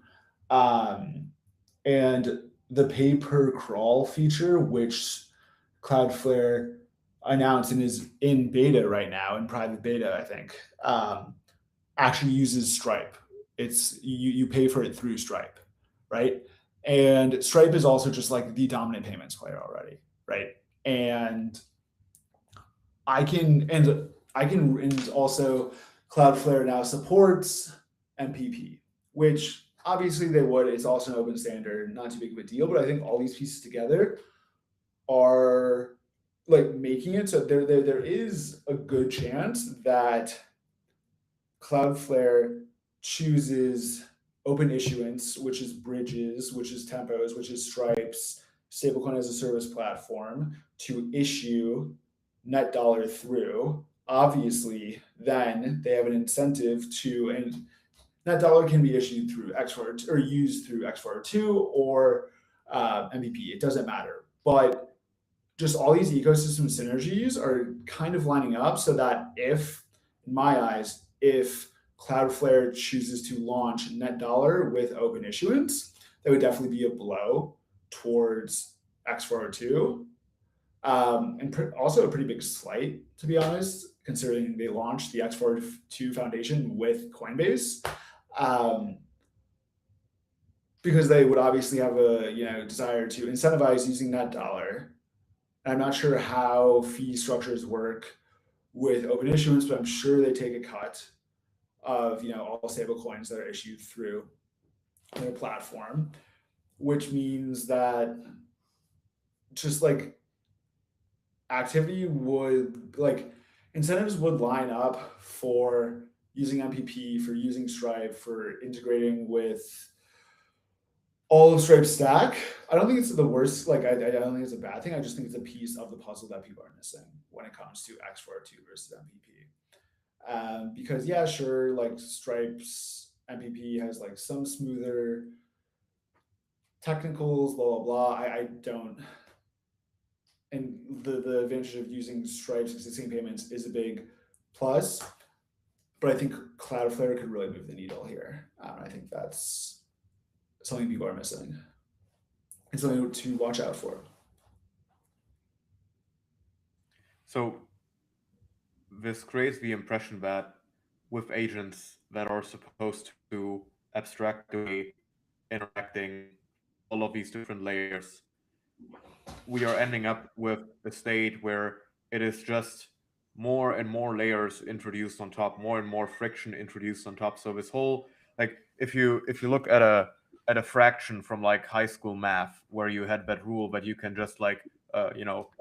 [SPEAKER 2] And the pay per crawl feature, which Cloudflare announced and is in beta right now, in private beta, I think, actually uses Stripe. It's you pay for it through Stripe, right? And Stripe is also just like the dominant payments player already, right? And and also Cloudflare now supports MPP, which obviously they would. It's also an open standard, not too big of a deal. But I think all these pieces together are like making it so there is a good chance that Cloudflare chooses open issuance, which is Bridges, which is Tempos, which is Stripe's stablecoin as a service platform, to issue net dollar through. Obviously, then they have an incentive to, and net dollar can be issued through X4 or used through X402 or MPP. It doesn't matter. But just all these ecosystem synergies are kind of lining up so that in my eyes, if Cloudflare chooses to launch net dollar with open issuance, that would definitely be a blow towards X402. And also a pretty big slight, to be honest, considering they launched the X402 Foundation with Coinbase, because they would obviously have a desire to incentivize using net dollar. I'm not sure how fee structures work with open issuance, but I'm sure they take a cut of all stable coins that are issued through their platform, which means that just like activity would, like, incentives would line up for using MPP, for using Stripe, for integrating with all of Stripe's stack. I don't think it's the worst. Like, I don't think it's a bad thing. I just think it's a piece of the puzzle that people are missing when it comes to X402 versus MPP. Because yeah, sure, like Stripe's MPP has like some smoother technicals, blah blah blah. I don't. And the advantage of using Stripe's existing payments is a big plus, but I think Cloudflare could really move the needle here. I think that's something people are missing and something to watch out for.
[SPEAKER 1] So this creates the impression that with agents that are supposed to abstract away interacting all of these different layers, we are ending up with a state where it is just more and more layers introduced on top, more and more friction introduced on top. So this whole, like, if you look at a fraction from like high school math, where you had that rule that you can just like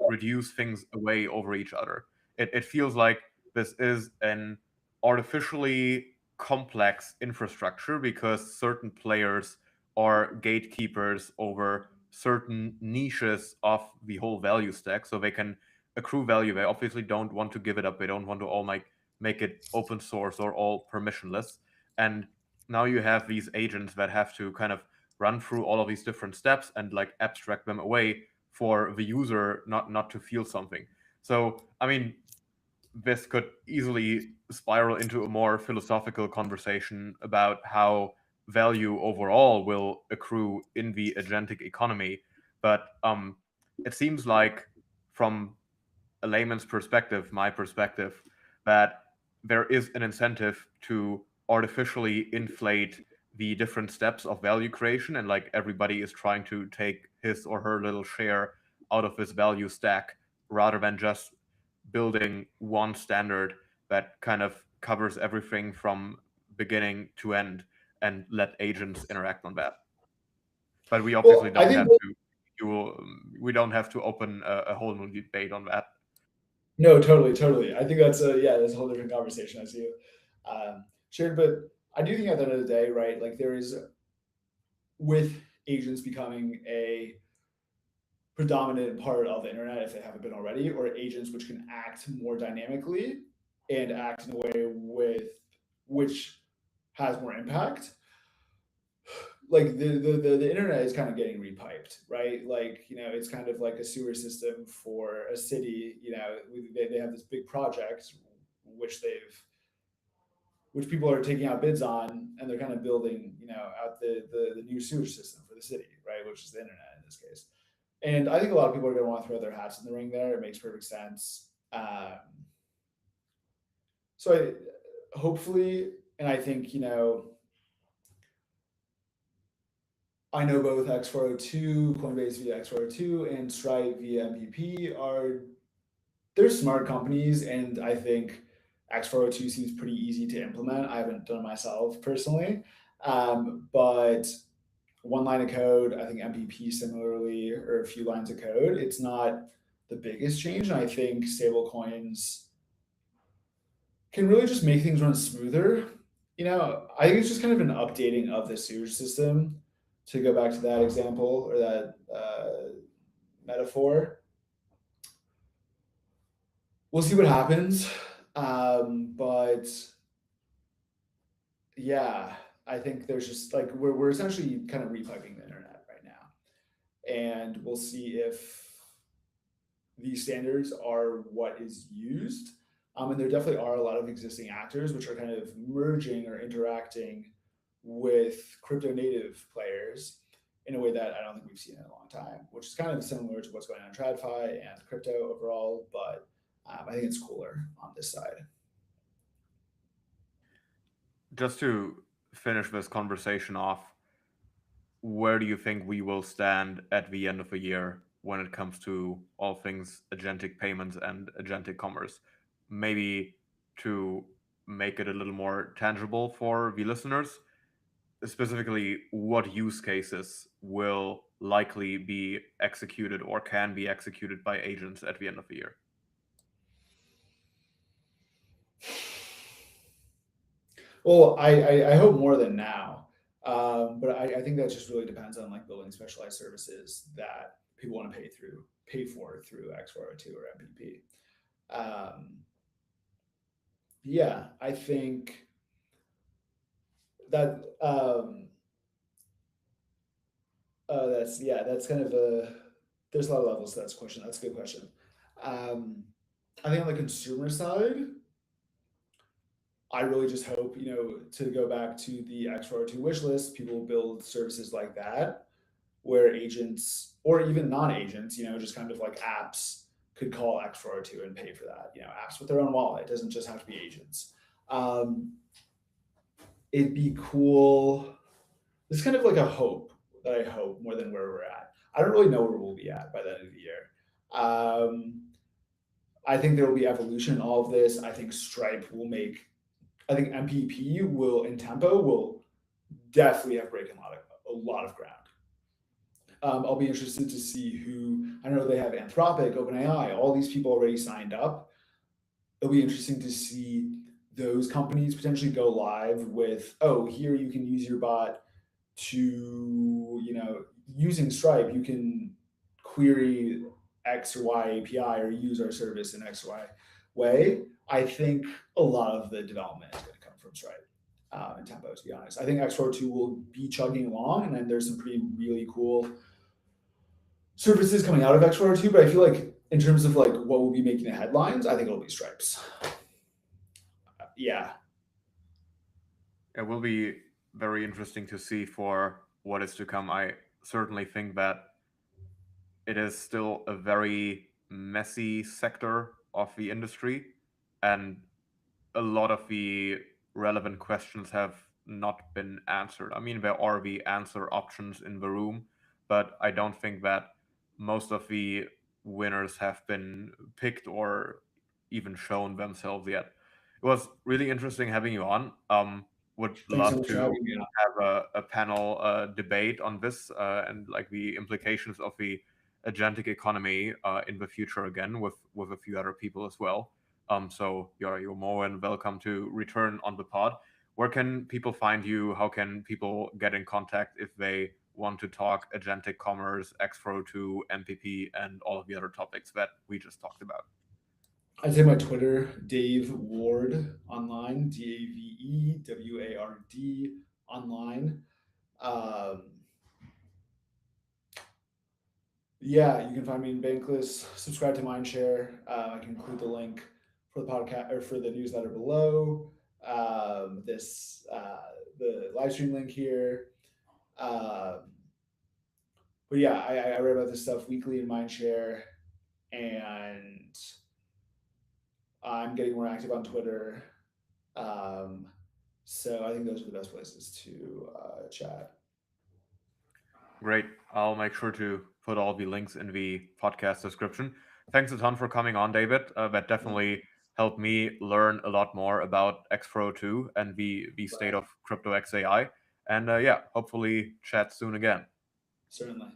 [SPEAKER 1] reduce things away over each other, it feels like this is an artificially complex infrastructure because certain players are gatekeepers over certain niches of the whole value stack, so they can accrue value. They obviously don't want to give it up. They don't want to all make it open source or all permissionless. And now you have these agents that have to kind of run through all of these different steps and like abstract them away for the user not to feel something. So I mean, this could easily spiral into a more philosophical conversation about how value overall will accrue in the agentic economy. But it seems like, from a layman's perspective, my perspective, that there is an incentive to artificially inflate the different steps of value creation, and like everybody is trying to take his or her little share out of this value stack rather than just building one standard that kind of covers everything from beginning to end and let agents interact on that. But we obviously
[SPEAKER 2] Well, I
[SPEAKER 1] don't
[SPEAKER 2] think
[SPEAKER 1] have to we don't have to open a whole new debate on that.
[SPEAKER 2] no, totally, totally. I think that's a whole different conversation as you shared. But I do think at the end of the day, right? Like there is with agents becoming a predominant part of the internet if they haven't been already, or agents which can act more dynamically and act in a way with which has more impact. Like the internet is kind of getting repiped, right? Like it's kind of like a sewer system for a city. They have this big project which which people are taking out bids on, and they're kind of building out the new sewage system for the city, right? Which is the internet in this case. And I think a lot of people are going to want to throw their hats in the ring there. It makes perfect sense. So hopefully, and I think I know both x402, Coinbase via x402, and Stripe via MPP they're smart companies, and I think x402 seems pretty easy to implement. I haven't done it myself personally, but one line of code. I think MPP similarly, or a few lines of code. It's not the biggest change, and I think stable coins can really just make things run smoother. I think it's just kind of an updating of the sewage system. To go back to that example or that metaphor, we'll see what happens. But yeah, I think there's just like we're essentially kind of repiping the internet right now, and we'll see if these standards are what is used. And there definitely are a lot of existing actors which are kind of merging or interacting with crypto native players in a way that I don't think we've seen in a long time, which is kind of similar to what's going on in TradFi and crypto overall. But I think it's cooler on this side.
[SPEAKER 1] Just to finish this conversation off, where do you think we will stand at the end of the year when it comes to all things agentic payments and agentic commerce? Maybe to make it a little more tangible for the listeners, specifically, what use cases will likely be executed or can be executed by agents at the end of the year?
[SPEAKER 2] Well, I hope more than now, but I think that just really depends on like building specialized services that people want to pay for through x402 or MPP. Um, yeah, I think that that's kind of a there's a lot of levels to that question. That's a good question. Um, I think on the consumer side, I really just hope, to go back to the X402 wish list, people build services like that where agents or even non-agents, just kind of like apps could call X402 and pay for that. Apps with their own wallet. It doesn't just have to be agents. Um, it'd be cool. It's kind of like a hope that I hope more than where we're at. I don't really know where we'll be at by the end of the year. Um, I think there will be evolution in all of this. I think Stripe will make I think MPP will and Tempo will definitely have breaking a lot of ground. I'll be interested to see who I know they have Anthropic, OpenAI, all these people already signed up. It'll be interesting to see those companies potentially go live with, oh, here you can use your bot to, using Stripe, you can query X or Y API or use our service in X or Y way. I think a lot of the development is going to come from Stripe. in tempo. To be honest, I think X402 will be chugging along, and then there's some pretty really cool services coming out of X402. But I feel like in terms of like what will be making the headlines, I think it'll be Stripes. Yeah,
[SPEAKER 1] It will be very interesting to see for what is to come. I certainly think that it is still a very messy sector of the industry, and a lot of the relevant questions have not been answered. I mean, there are the answer options in the room, but I don't think that most of the winners have been picked or even shown themselves yet. It was really interesting having you on. Would
[SPEAKER 2] thanks so
[SPEAKER 1] love
[SPEAKER 2] much for
[SPEAKER 1] to
[SPEAKER 2] having me.
[SPEAKER 1] have a panel debate on this and like the implications of the agentic economy in the future again with a few other people as well. So you're more than welcome to return on the pod. Where can people find you? How can people get in contact if they want to talk agentic commerce, x402, MPP, and all of the other topics that we just talked about?
[SPEAKER 2] I'd say my Twitter, Dave Ward online, DAVEWARD online. Um, yeah, you can find me in Bankless. Subscribe to Mindshare. I can include the link for the podcast or for the newsletter below. This the live stream link here. Um, but yeah, I write about this stuff weekly in Mindshare, and I'm getting more active on Twitter. Um, so I think those are the best places to chat.
[SPEAKER 1] Great. I'll make sure to put all the links in the podcast description. Thanks a ton for coming on, David. That
[SPEAKER 2] Yeah,
[SPEAKER 1] definitely helped me learn a lot more about X402 and the state of crypto XAI. And yeah, hopefully chat soon again.
[SPEAKER 2] certainly.